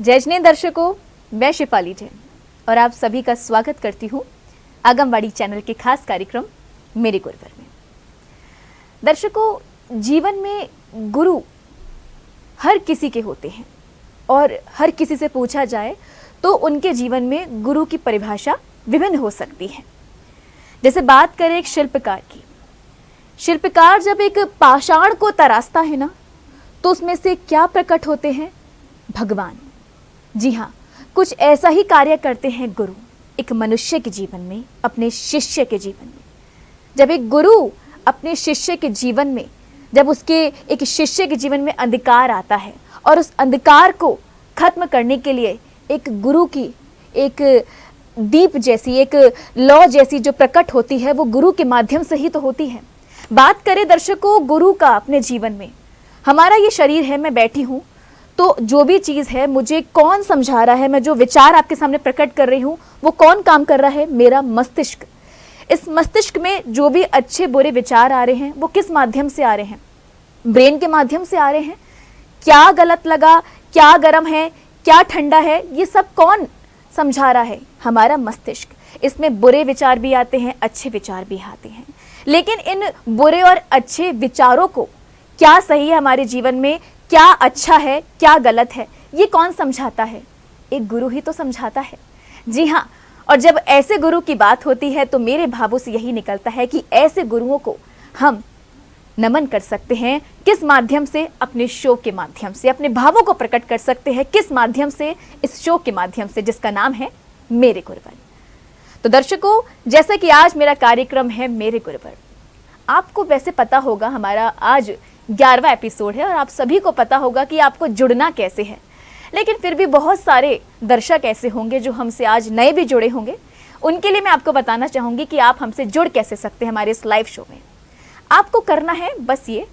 जय जिनेंद्र दर्शकों, मैं शिफाली जैन और आप सभी का स्वागत करती हूँ आगमवाड़ी चैनल के खास कार्यक्रम मेरे गुरुवर में। दर्शकों, जीवन में गुरु हर किसी के होते हैं और हर किसी से पूछा जाए तो उनके जीवन में गुरु की परिभाषा विभिन्न हो सकती है। जैसे बात करें एक शिल्पकार की, शिल्पकार जब एक पाषाण को तराशता है ना, तो उसमें से क्या प्रकट होते हैं? भगवान। जी हाँ, कुछ ऐसा ही कार्य करते हैं गुरु एक मनुष्य के जीवन में, अपने शिष्य के जीवन में। जब एक गुरु अपने शिष्य के जीवन में, जब उसके एक शिष्य के जीवन में अंधकार आता है और उस अंधकार को खत्म करने के लिए एक गुरु की एक दीप जैसी, एक लौ जैसी जो प्रकट होती है, वो गुरु के माध्यम से ही तो होती है। बात करें दर्शकों गुरु का अपने जीवन में, हमारा ये शरीर है, मैं बैठी हूँ तो जो भी चीज़ है मुझे कौन समझा रहा है, मैं जो विचार आपके सामने प्रकट कर रही हूँ वो कौन काम कर रहा है? मेरा मस्तिष्क। इस मस्तिष्क में जो भी अच्छे बुरे विचार आ रहे हैं वो किस माध्यम से आ रहे हैं? ब्रेन के माध्यम से आ रहे हैं। क्या गलत लगा, क्या गर्म है, क्या ठंडा है, ये सब कौन समझा रहा है? हमारा मस्तिष्क। इसमें बुरे विचार भी आते हैं, अच्छे विचार भी आते हैं, लेकिन इन बुरे और अच्छे विचारों को क्या सही है हमारे जीवन में, क्या अच्छा है, क्या गलत है, ये कौन समझाता है? एक गुरु ही तो समझाता है। जी हाँ, और जब ऐसे गुरु की बात होती है तो मेरे भावों से यही निकलता है कि ऐसे गुरुओं को हम नमन कर सकते हैं। किस माध्यम से? अपने शो के माध्यम से अपने भावों को प्रकट कर सकते हैं। किस माध्यम से? इस शो के माध्यम से जिसका नाम है मेरे गुरुवर। तो दर्शकों, जैसा कि आज मेरा कार्यक्रम है मेरे गुरुवर, आपको वैसे पता होगा हमारा आज 11वां एपिसोड है और आप सभी को पता होगा कि आपको जुड़ना कैसे है, लेकिन फिर भी बहुत सारे दर्शक ऐसे होंगे जो हमसे आज नए भी जुड़े होंगे। उनके लिए मैं आपको बताना चाहूँगी कि आप हमसे जुड़ कैसे सकते हैं हमारे इस लाइव शो में। आपको करना है बस ये,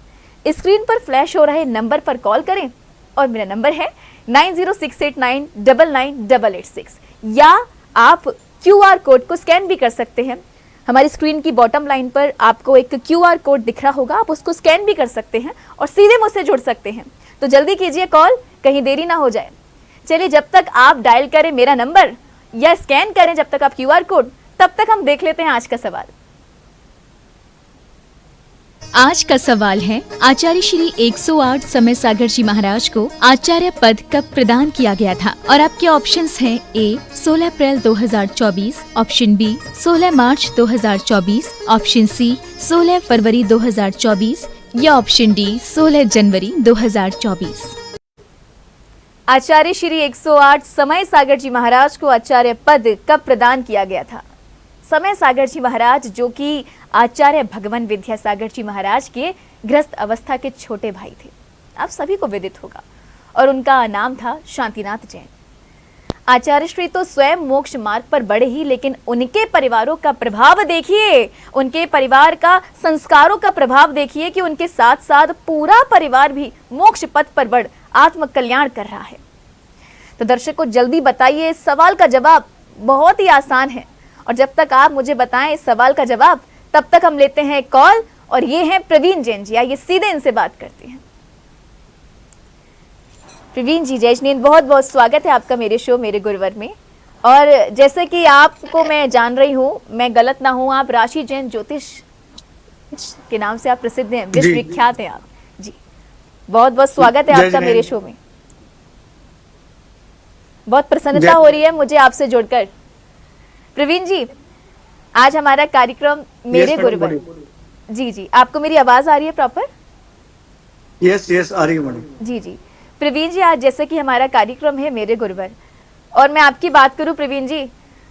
स्क्रीन पर फ्लैश हो रहे नंबर पर कॉल करें और मेरा नंबर है 9068999886, या आप QR कोड को स्कैन भी कर सकते हैं। हमारी स्क्रीन की बॉटम लाइन पर आपको एक QR कोड दिख रहा होगा, आप उसको स्कैन भी कर सकते हैं और सीधे मुझसे जुड़ सकते हैं। तो जल्दी कीजिए कॉल, कहीं देरी ना हो जाए। चलिए, जब तक आप डायल करें मेरा नंबर या स्कैन करें जब तक आप QR कोड, तब तक हम देख लेते हैं आज का सवाल। आज का सवाल है, आचार्य श्री 108 समय सागर जी महाराज को आचार्य पद कब प्रदान किया गया था? और आपके ऑप्शंस हैं: ए 16 अप्रैल 2024, ऑप्शन बी 16 मार्च 2024, ऑप्शन सी 16 फरवरी 2024 या ऑप्शन डी 16 जनवरी 2024। आचार्य श्री 108 समय सागर जी महाराज को आचार्य पद कब प्रदान किया गया था? समय सागर जी महाराज जो कि आचार्य भगवान विद्यासागर जी महाराज के गृहस्थ अवस्था के छोटे भाई थे, आप सभी को विदित होगा, और उनका नाम था शांतिनाथ जैन। आचार्य श्री तो स्वयं मोक्ष मार्ग पर बढ़े ही, लेकिन उनके परिवारों का प्रभाव देखिए, उनके परिवार का संस्कारों का प्रभाव देखिए कि उनके साथ साथ पूरा परिवार भी मोक्ष पथ पर बढ़ आत्म कल्याण कर रहा है। तो दर्शकों, जल्दी बताइए, इस सवाल का जवाब बहुत ही आसान है, और जब तक आप मुझे बताएं इस सवाल का जवाब, तब तक हम लेते हैं कॉल। और ये हैं प्रवीण जैन जी, आइए सीधे इनसे बात करते हैं। प्रवीण जी, जय जिनेंद्र, बहुत बहुत स्वागत है आपका मेरे शो मेरे गुरुवर में। और जैसे कि आपको मैं जान रही हूँ, मैं गलत ना हूँ, आप राशि जैन ज्योतिष के नाम से आप प्रसिद्ध हैं, विश्व विख्यात हैं आप जी। बहुत बहुत स्वागत है आपका मेरे शो में। बहुत प्रसन्नता हो रही है मुझे आपसे जुड़कर। प्रवीण जी, आज हमारा कार्यक्रम मेरे गुरुवर। जी जी, आपको मेरी आवाज आ रही है प्रॉपर? यस आ रही है मैडम। जी जी प्रवीण जी, आज जैसे कि हमारा कार्यक्रम है मेरे गुरुवर, और मैं आपकी बात करूं प्रवीण जी,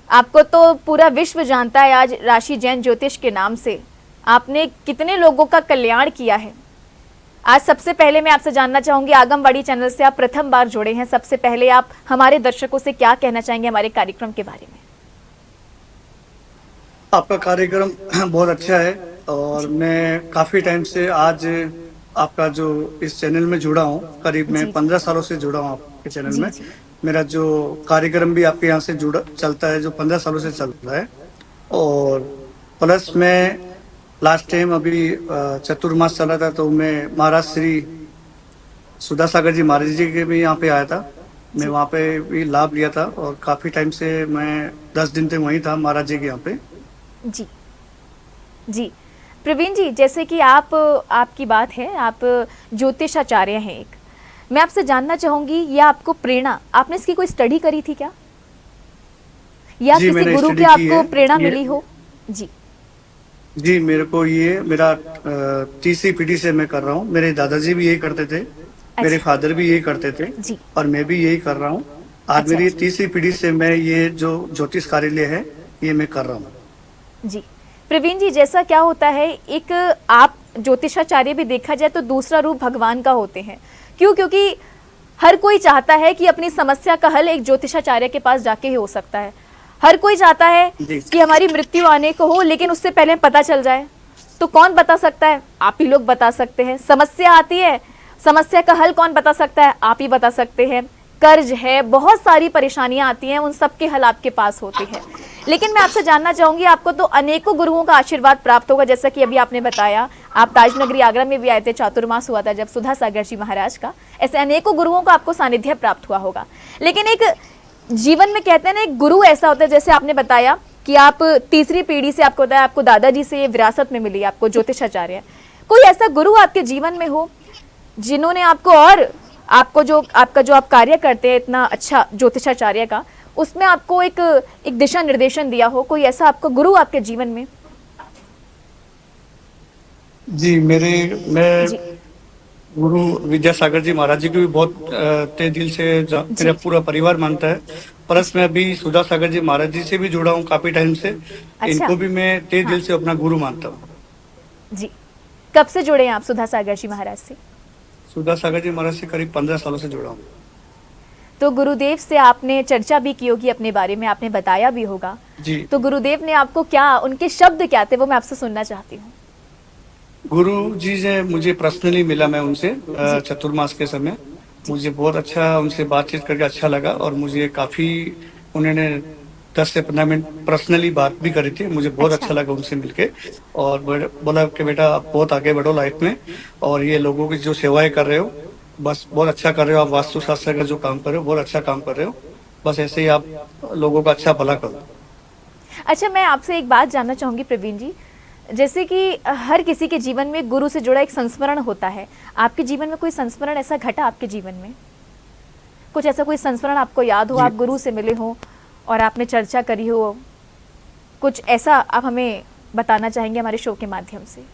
आपको तो पूरा विश्व जानता है आज राशि जैन ज्योतिष के नाम से। आपने कितने लोगों का कल्याण किया है। आज सबसे पहले मैं आपसे जानना चाहूंगी, आगमवाड़ी चैनल से आप प्रथम बार जुड़े हैं, सबसे पहले आप हमारे दर्शकों से क्या कहना चाहेंगे हमारे कार्यक्रम के बारे में? आपका कार्यक्रम बहुत अच्छा है और मैं काफी टाइम से आज आपका जो इस चैनल में जुड़ा हूँ, करीब मैं 15 सालों से जुड़ा हूँ आपके चैनल में। मेरा जो कार्यक्रम भी आपके यहाँ से जुड़ा चलता है, जो 15 सालों से चल रहा है। और प्लस मैं लास्ट टाइम अभी चतुर्मास चला था, तो मैं महाराज श्री सुधा सागर जी महाराज जी के भी यहाँ पे आया था। मैं जी वहाँ पे भी लाभ लिया था और काफ़ी टाइम से मैं 10 दिन तक वहीं था महाराज जी के यहाँ पे। जी जी। प्रवीण जी, जैसे कि आपकी बात है, आप ज्योतिषाचार्य हैं एक। मैं आपसे जानना चाहूंगी, ये आपको प्रेरणा, आपने इसकी कोई स्टडी करी थी क्या, या जी, किसी मैंने गुरु की स्टडी की आपको है। प्रेरणा ये मिली हो? जी। जी, मेरे को ये मेरा तीसरी पीढ़ी से मैं कर रहा हूँ। मेरे दादाजी भी यही करते थे, मेरे अच्छा। फादर भी यही करते थे जी। और मैं भी यही कर रहा हूँ। आज अच्छा मेरी अच्छा। तीसरी पीढ़ी से मैं ये जो ज्योतिष कार्यालय है, ये मैं कर रहा हूँ। जी। प्रवीण जी, जैसा क्या होता है, एक आप ज्योतिषाचार्य भी देखा जाए तो दूसरा रूप भगवान का होते हैं। क्यों? क्योंकि हर कोई चाहता है कि अपनी समस्या का हल एक ज्योतिषाचार्य के पास जाके ही हो सकता है। हर कोई चाहता है जी। कि हमारी मृत्यु आने को हो, लेकिन उससे पहले पता चल जाए। तो कौन बता सकता है? आप ही लोग बता सकते हैं। समस्या आती है, समस्या का हल कौन बता सकता है? आप ही बता सकते हैं। कर्ज है, बहुत सारी परेशानियां आती हैं, उन सब के हल आपके पास होते हैं। लेकिन मैं आपसे जानना चाहूंगी, आपको तो अनेकों गुरुओं का आशीर्वाद प्राप्त होगा, जैसा कि अभी आपने बताया, आप ताजनगरी आगरा में भी आए थे, चातुर्मास हुआ था जब सुधा सागर जी महाराज का। ऐसे अनेकों गुरुओं का आपको सानिध्य प्राप्त हुआ होगा। लेकिन एक जीवन में कहते हैं ना, एक गुरु ऐसा होता है, जैसे आपने बताया कि आप तीसरी पीढ़ी से, आपको बताया आपको दादाजी से ये विरासत में मिली, आपको ज्योतिषाचार्य। कोई ऐसा गुरु आपके जीवन में हो जिन्होंने आपको, और आपको जो आप कार्य करते हैं इतना अच्छा ज्योतिषाचार्य का, उसमें आपको एक दिशा निर्देशन दिया हो? कोई ऐसा आपका गुरु आपके जीवन में? जी, मैं जी गुरु विद्यासागर जी महाराज जी को भी बहुत तहे दिल से मेरा जी। पूरा परिवार मानता है। प्लस मैं अभी सुधा सागर जी महाराज जी से भी जुड़ा हूँ काफी टाइम से। अच्छा। इनको भी मैं तहे हाँ दिल से अपना गुरु मानता हूँ। जी। कब से जुड़े हैं आप सुधा सागर जी महाराज से? सुधा सागर जी महाराज से करीब 15 सालों से जुड़ा हूँ। तो गुरुदेव से आपने चर्चा भी की होगी अपने बारे में, आपने बताया भी होगा। जी। तो गुरुदेव ने आपको क्या, उनके शब्द क्या थे, वो मैं आपसे सुनना चाहती हूँ। गुरु जी से मुझे पर्सनली मिला मैं उनसे जी चतुर्मास के समय। जी। मुझे बहुत अच्छा उनसे बातचीत करके अच्छा लगा और मुझे काफी उन्होंने 10 से 15 मिनट पर्सनली बात भी करी थी। मुझे बहुत अच्छा। अच्छा लगा उनसे मिलके और बोला कि बेटा आप बहुत आगे बढ़ो लाइफ में और ये लोगों की जो सेवाएं कर रहे हो, बस बहुत अच्छा कर रहे हो। आप वास्तु शास्त्र का जो काम कर रहे हो बहुत अच्छा काम कर रहे हो। बस ऐसे ही आप लोगों का अच्छा भला करो। अच्छा, मैं आपसे एक बात जानना चाहूंगी प्रवीण जी, जैसे कि हर किसी के जीवन में गुरु से जुड़ा एक संस्मरण होता है। आपके जीवन में कोई संस्मरण ऐसा घटा आपके जीवन में? कुछ ऐसा कोई संस्मरण आपको याद हो, जी। आप गुरु से मिले हो और आपने चर्चा करी हो, कुछ ऐसा आप हमें बताना चाहेंगे हमारे शो के माध्यम से?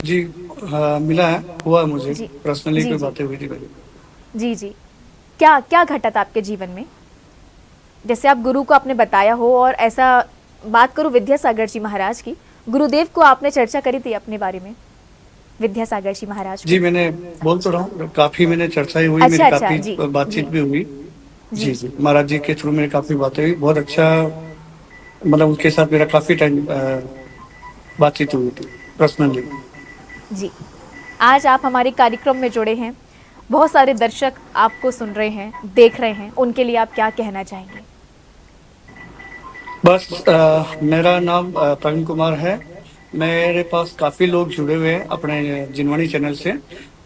जी हाँ, मिला है, हुआ है मुझे जी पर्सनली जी कोई जी बातें हुई थी मेरी। जी जी। क्या क्या घटा था आपके जीवन में, जैसे आप गुरु को आपने बताया हो? और ऐसा बात करूं विद्यासागर जी महाराज की, गुरुदेव को आपने चर्चा करी थी अपने बारे में, विद्यासागर जी महाराज जी को? मैंने बोल तो रहा हूँ काफी मैंने चर्चा ही हुई, मेरी अच्छा अच्छा। काफी जी बातचीत जी भी हुई। जी जी जी, महाराज जी के थ्रू मेरी काफी बातें हुई, बहुत अच्छा। मतलब उनके साथ मेरा काफी टाइम बातचीत हुई थी पर्सनली। जी। आज आप हमारे कार्यक्रम में जुड़े हैं, बहुत सारे दर्शक आपको सुन रहे हैं, देख रहे हैं, उनके लिए आप क्या कहना चाहेंगे? बस मेरा नाम प्रवीण कुमार है। मेरे पास काफी लोग जुड़े हुए हैं अपने जिनवाणी चैनल से जी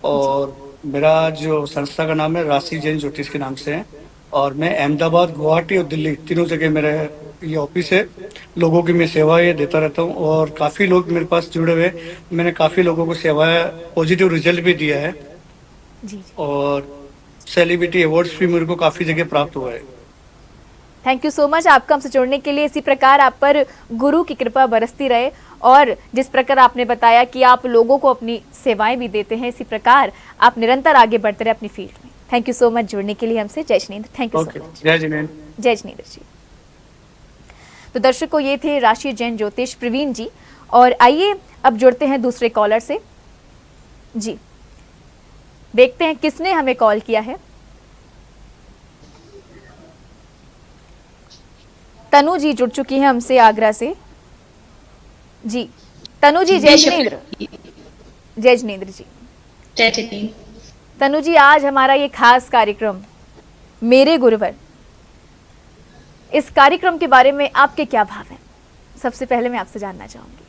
और मेरा जो संस्था का नाम है राशि जैन ज्योतिष के नाम से है और मैं अहमदाबाद, गुवाहाटी और दिल्ली तीनों जगह मेरा ये ऑफिस है। लोगों की मैं सेवाएं देता रहता हूँ और काफी लोग मेरे पास जुड़े हुए हैं। मैंने काफी लोगों को सेवाएं पॉजिटिव रिजल्ट भी दिया है जी जी। और सेलिब्रिटी अवार्ड्स भी मेरे को काफी जगह प्राप्त हुआ है। थैंक यू सो मच आपका हमसे जुड़ने के लिए। इसी प्रकार आप पर गुरु की कृपा बरसती रहे और जिस प्रकार आपने बताया कि आप लोगों को अपनी सेवाएं भी देते हैं, इसी प्रकार आप निरंतर आगे बढ़ते रहे अपनी फील्ड में। थैंक यू सो मच जुड़ने के लिए हमसे। जय Jinendra. Thank you so okay, much. जय जिनेंद्र। जय जिनेंद्र जी। तो दर्शकों, ये थे राशि जैन ज्योतिष प्रवीण जी। और आइए अब जुड़ते हैं दूसरे कॉलर से। जी, देखते हैं किसने हमें कॉल किया है। तनु जी जुड़ चुकी हैं हमसे आगरा से। जी तनु जी, जय जिनेंद्र। जय जिनेंद्र जी। जय जिनेंद्र। तनु जी, आज हमारा ये खास कार्यक्रम मेरे गुरुवर, इस कार्यक्रम के बारे में आपके क्या भाव हैं? सबसे पहले मैं आपसे जानना चाहूंगी।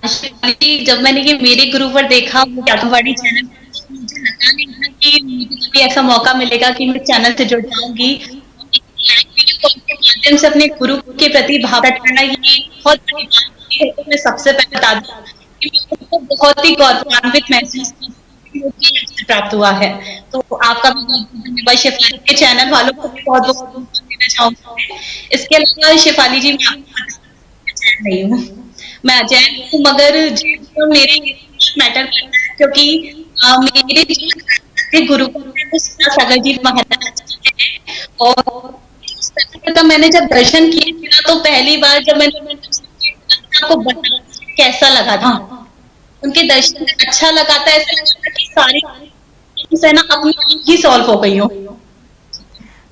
शिवाली, जब मैंने ये मेरे गुरु पर देखा वो आकाशवाणी चैनल, मुझे लगा नहीं था कि मुझे कभी ऐसा मौका मिलेगा कि मैं चैनल से जुड़ पाऊंगी। लाइव वीडियो कॉल के माध्यम से अपने गुरु के प्रति भाव प्रकट करना ये बहुत बड़ी बात है। तो मैं सबसे पहले बता दूं कि मैं उनको बहुत ही गौरवान्वित महसूस करती हूँ कि मुझे ये अवसर प्राप्त हुआ है। तो आपका भी बहुत बहुत धन्यवाद। शेफाली के चैनल वालों को भी बहुत बहुत धन्यवाद देना चाहूंगी। इसके अलावा शेफाली जी, मैं आपको अजैन नहीं हूँ, मैं अजैन हूँ, मगर जो मेरे मैटर करता है, क्योंकि मेरे जो गुरु हैं वो सीता सागर जी महाराज जी हैं। और तो मैंने जब दर्शन किए थे ना, तो पहली बार जब मैंने आपको बताया कैसा लगा था, उनके दर्शन में अच्छा लगा था, ऐसा लगा था कि सारी है ना अपनी आप ही सॉल्व हो गई हो।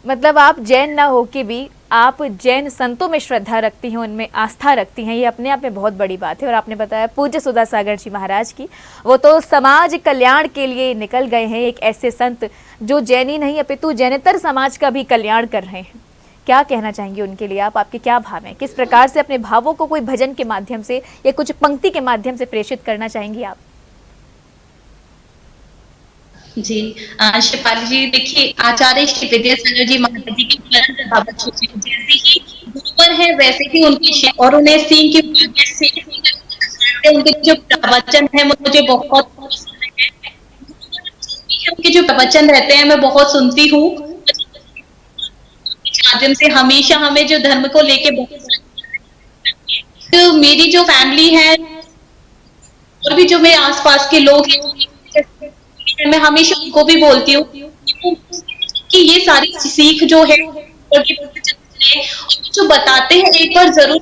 मतलब आप जैन ना हो के भी आप जैन संतों में श्रद्धा रखती हैं, उनमें आस्था रखती हैं, ये अपने आप में बहुत बड़ी बात है। और आपने बताया पूज्य सुधा सागर जी महाराज की, वो तो समाज कल्याण के लिए निकल गए हैं, एक ऐसे संत जो जैनी नहीं अपितु जैनेतर समाज का भी कल्याण कर रहे हैं। क्या कहना चाहेंगे उनके लिए आप, आपके क्या भाव हैं, किस प्रकार से अपने भावों को कोई भजन के माध्यम से या कुछ पंक्ति के माध्यम से प्रेषित करना चाहेंगी आप? जी, शिपाली जी, देखिए आचार्य श्री विद्यासागर जी महाराज जी के परम प्रभावक शिष्य, जैसे ही गुरुवर है वैसे ही उनके शिष्य, और उन्हें सिंह की भाग्य से उनके जो प्रवचन है मुझे बहुत पसंद है। उनके जो प्रवचन रहते हैं मैं बहुत सुनती हूँ। माध्यम से हमेशा हमें जो धर्म को लेके तो मेरी जो फैमिली है और भी जो मेरे आसपास के लोग हैं, मैं हमेशा उनको भी बोलती हूँ कि ये सारी सीख जो है और जो बताते हैं एक बार जरूर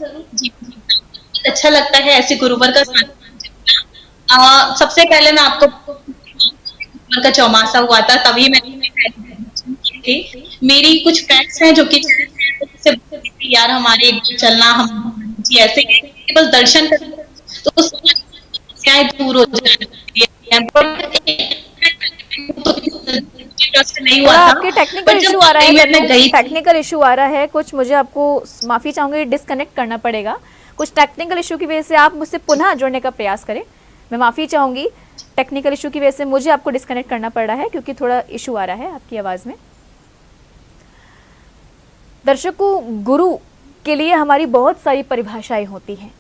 अच्छा लगता है ऐसे गुरुवर का साथ। सबसे पहले मैं आपको गुरुवर का चौमासा हुआ था, तभी मैंने थी। मेरी कुछ फ्रेंड्स हैं जो कि यार हमारे चलना, हम जी ऐसे बस दर्शन कर तो समस्याएं दूर हो जाती है। ट्रस्ट नहीं हुआ था, आपके टेक्निकल इशू आ रहा है, टेक्निकल इशू आ रहा है कुछ, मुझे आपको माफी चाहूंगी, डिस्कनेक्ट करना पड़ेगा कुछ टेक्निकल इशू की वजह से। आप मुझसे पुनः जुड़ने का प्रयास करें, मैं माफी चाहूंगी, टेक्निकल इशू की वजह से मुझे आपको डिस्कनेक्ट करना पड़ रहा है क्योंकि थोड़ा इशू आ रहा है आपकी आवाज में। दर्शकों, गुरु के लिए हमारी बहुत सारी परिभाषाएं होती हैं।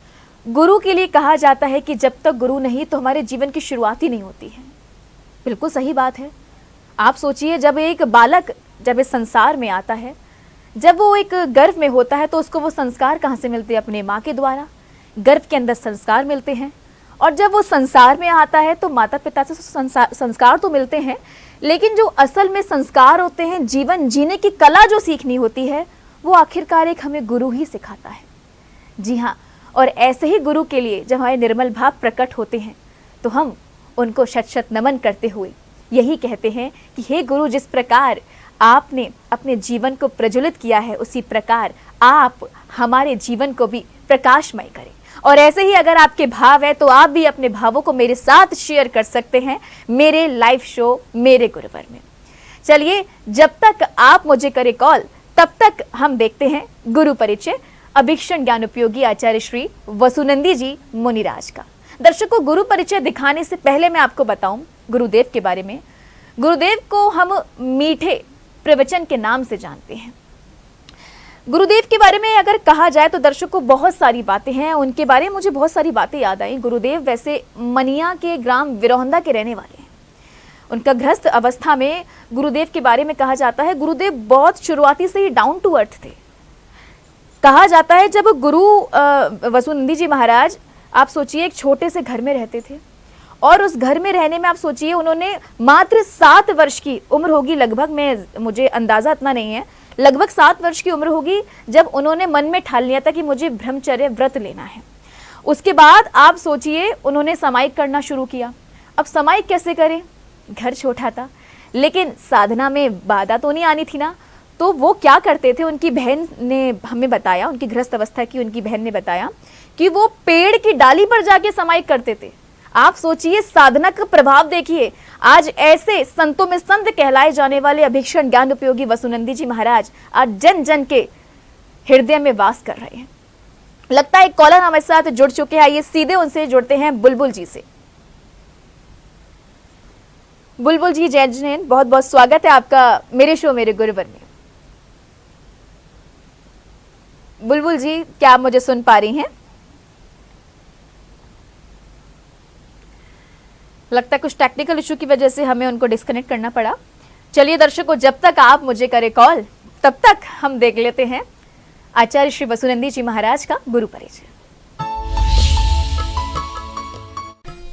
गुरु के लिए कहा जाता है कि जब तक गुरु नहीं तो हमारे जीवन की शुरुआत ही नहीं होती है। बिल्कुल सही बात है। आप सोचिए, जब एक बालक जब इस संसार में आता है, जब वो एक गर्भ में होता है तो उसको वो संस्कार कहाँ से मिलते हैं? अपने माँ के द्वारा गर्भ के अंदर संस्कार मिलते हैं। और जब वो संसार में आता है तो माता पिता से संस्कार तो मिलते हैं, लेकिन जो असल में संस्कार होते हैं, जीवन जीने की कला जो सीखनी होती है, वो आखिरकार एक हमें गुरु ही सिखाता है। जी हाँ, और ऐसे ही गुरु के लिए जब हमारे निर्मल भाव प्रकट होते हैं तो हम उनको शत शत नमन करते हुए यही कहते हैं कि हे गुरु, जिस प्रकार आपने अपने जीवन को प्रज्वलित किया है उसी प्रकार आप हमारे जीवन को भी प्रकाशमय करें। और ऐसे ही अगर आपके भाव है तो आप भी अपने भावों को मेरे साथ शेयर कर सकते हैं मेरे लाइव शो मेरे गुरुवर में। चलिए, जब तक आप मुझे करें कॉल तब तक हम देखते हैं गुरु परिचय अभीक्षण ज्ञान उपयोगी आचार्य श्री वसुनंदी जी मुनिराज का। दर्शकों, गुरु परिचय दिखाने से पहले मैं आपको बताऊं गुरुदेव के बारे में। गुरुदेव को हम मीठे प्रवचन के नाम से जानते हैं। गुरुदेव के बारे में अगर कहा जाए तो दर्शकों बहुत सारी बातें हैं उनके बारे में, मुझे बहुत सारी बातें याद आई। गुरुदेव वैसे मनिया के ग्राम विरोहंदा के रहने वाले हैं। उनका गृहस्थ अवस्था में गुरुदेव के बारे में कहा जाता है, गुरुदेव बहुत शुरुआती से ही डाउन टू अर्थ थे। कहा जाता है जब गुरु वसुनंदी जी महाराज, आप सोचिए, एक छोटे से घर में रहते थे और उस घर में रहने में आप सोचिए उन्होंने मात्र 7 वर्ष की उम्र होगी लगभग, मुझे अंदाजा इतना नहीं है, लगभग 7 वर्ष की उम्र होगी जब उन्होंने मन में ठान लिया था कि मुझे ब्रह्मचर्य व्रत लेना है। उसके बाद आप सोचिए उन्होंने समाइक करना शुरू किया। अब समाइक कैसे करें, घर छोटा था, लेकिन साधना में बाधा तो नहीं आनी थी ना, तो वो क्या करते थे, उनकी बहन ने हमें बताया, उनकी गृहस्थ अवस्था की उनकी बहन ने बताया कि वो पेड़ की डाली पर जाके समाइक करते थे। आप सोचिए साधना का प्रभाव देखिए। आज ऐसे संतों में संत कहलाए जाने वाले अभीक्षण ज्ञान उपयोगी वसुनंदी जी महाराज आज जन जन के हृदय में वास कर रहे हैं। लगता है एक कॉलर हमारे साथ जुड़ चुके हैं, आइए सीधे उनसे जुड़ते हैं बुलबुल जी से। बुलबुल जी जय जैन, बहुत बहुत स्वागत है आपका मेरे शो मेरे गुरुवर में। बुलबुल जी, क्या आप मुझे सुन पा रही हैं? लगता है कुछ टेक्निकल इशू की वजह से हमें उनको डिस्कनेक्ट करना पड़ा। चलिए दर्शकों, जब तक आप मुझे करें कॉल तब तक हम देख लेते हैं आचार्य श्री वसुनंदी जी महाराज का गुरु परिचय।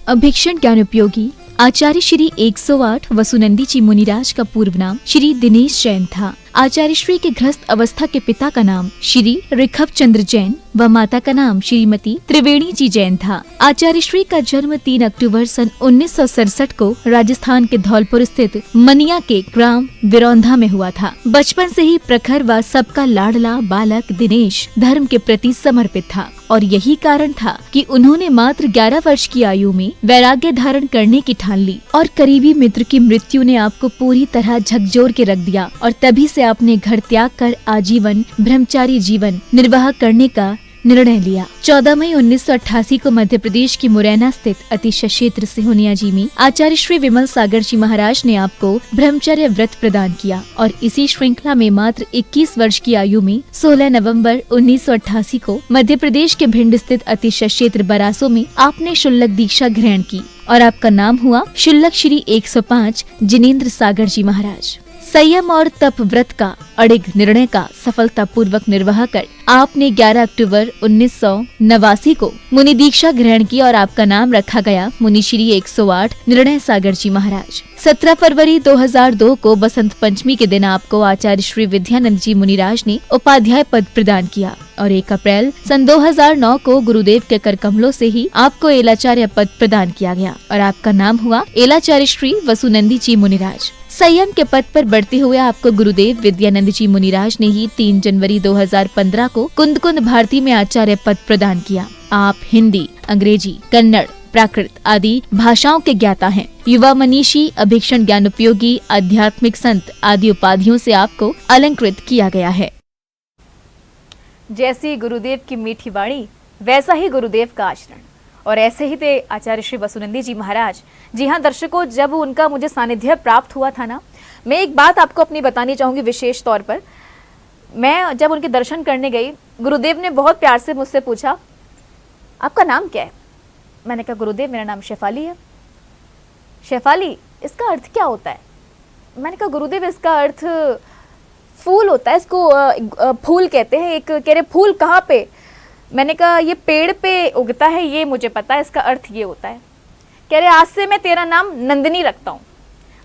अभीक्षण ज्ञान उपयोगी आचार्य श्री 108 वसुनंदी जी मुनिराज का पूर्व नाम श्री दिनेश जैन था। आचार्य श्री के गृहस्थ अवस्था के पिता का नाम श्री ऋखभ चंद्र जैन व माता का नाम श्रीमती त्रिवेणी जी जैन था। आचार्य श्री का जन्म 3 अक्टूबर सन 1967 को राजस्थान के धौलपुर स्थित मनिया के ग्राम विरौंधा में हुआ था। बचपन से ही प्रखर व सबका लाडला बालक दिनेश धर्म के प्रति समर्पित था और यही कारण था कि उन्होंने मात्र 11 वर्ष की आयु में वैराग्य धारण करने की ठान ली और करीबी मित्र की मृत्यु ने आपको पूरी तरह झकझोर के रख दिया और तभी से आपने घर त्याग कर आजीवन ब्रह्मचारी जीवन निर्वाह करने का निर्णय लिया। 14 मई 1988 को मध्य प्रदेश की मुरैना स्थित अतिशय क्षेत्र सिहोनिया जी में आचार्य श्री विमल सागर जी महाराज ने आपको ब्रह्मचर्य व्रत प्रदान किया और इसी श्रृंखला में मात्र 21 वर्ष की आयु में 16 नवंबर 1988 को मध्य प्रदेश के भिंड स्थित अतिशय क्षेत्र बरासो में आपने शुल्लक दीक्षा ग्रहण की और आपका नाम हुआ शुल्लक श्री 105 जिनेन्द्र सागर जी महाराज। संयम और तप व्रत का अड़िग निर्णय का सफलता पूर्वक निर्वाह कर आपने 11 अक्टूबर 1989 को मुनि दीक्षा ग्रहण की और आपका नाम रखा गया मुनि श्री 108 निर्णय सागर जी महाराज। 17 फरवरी 2002 को बसंत पंचमी के दिन आपको आचार्य श्री विद्यानंद जी मुनिराज ने उपाध्याय पद प्रदान किया और 1 अप्रैल सन 2009 को गुरुदेव के कर कमलों से ही आपको एलाचार्य पद प्रदान किया गया और आपका नाम हुआ एलाचार्य श्री वसुनंदी जी मुनिराज। संयम के पद पर बढ़ते हुए आपको गुरुदेव विद्यानंद जी मुनिराज ने ही 3 जनवरी 2015 को कुंद कुंद भारती में आचार्य पद प्रदान किया। आप हिंदी, अंग्रेजी, कन्नड़, प्राकृत आदि भाषाओं के ज्ञाता हैं। युवा मनीषी, अभीक्षण ज्ञान उपयोगी, आध्यात्मिक संत आदि उपाधियों से आपको अलंकृत किया गया है। जैसी गुरुदेव की मीठी वाणी वैसा ही गुरुदेव का आचरण और ऐसे ही थे आचार्य श्री वसुनंदी जी महाराज। जी हाँ दर्शकों, जब उनका मुझे सानिध्य प्राप्त हुआ था ना, मैं एक बात आपको अपनी बतानी चाहूँगी विशेष तौर पर। मैं जब उनके दर्शन करने गई, गुरुदेव ने बहुत प्यार से मुझसे पूछा आपका नाम क्या है। मैंने कहा गुरुदेव मेरा नाम शेफाली है। शेफाली, इसका अर्थ क्या होता है? मैंने कहा गुरुदेव इसका अर्थ फूल होता है, इसको फूल कहते हैं। एक कह रहे फूल कहाँ पे? मैंने कहा ये पेड़ पे उगता है, ये मुझे पता है, इसका अर्थ ये होता है। कह रहे आज से मैं तेरा नाम नंदिनी रखता हूँ।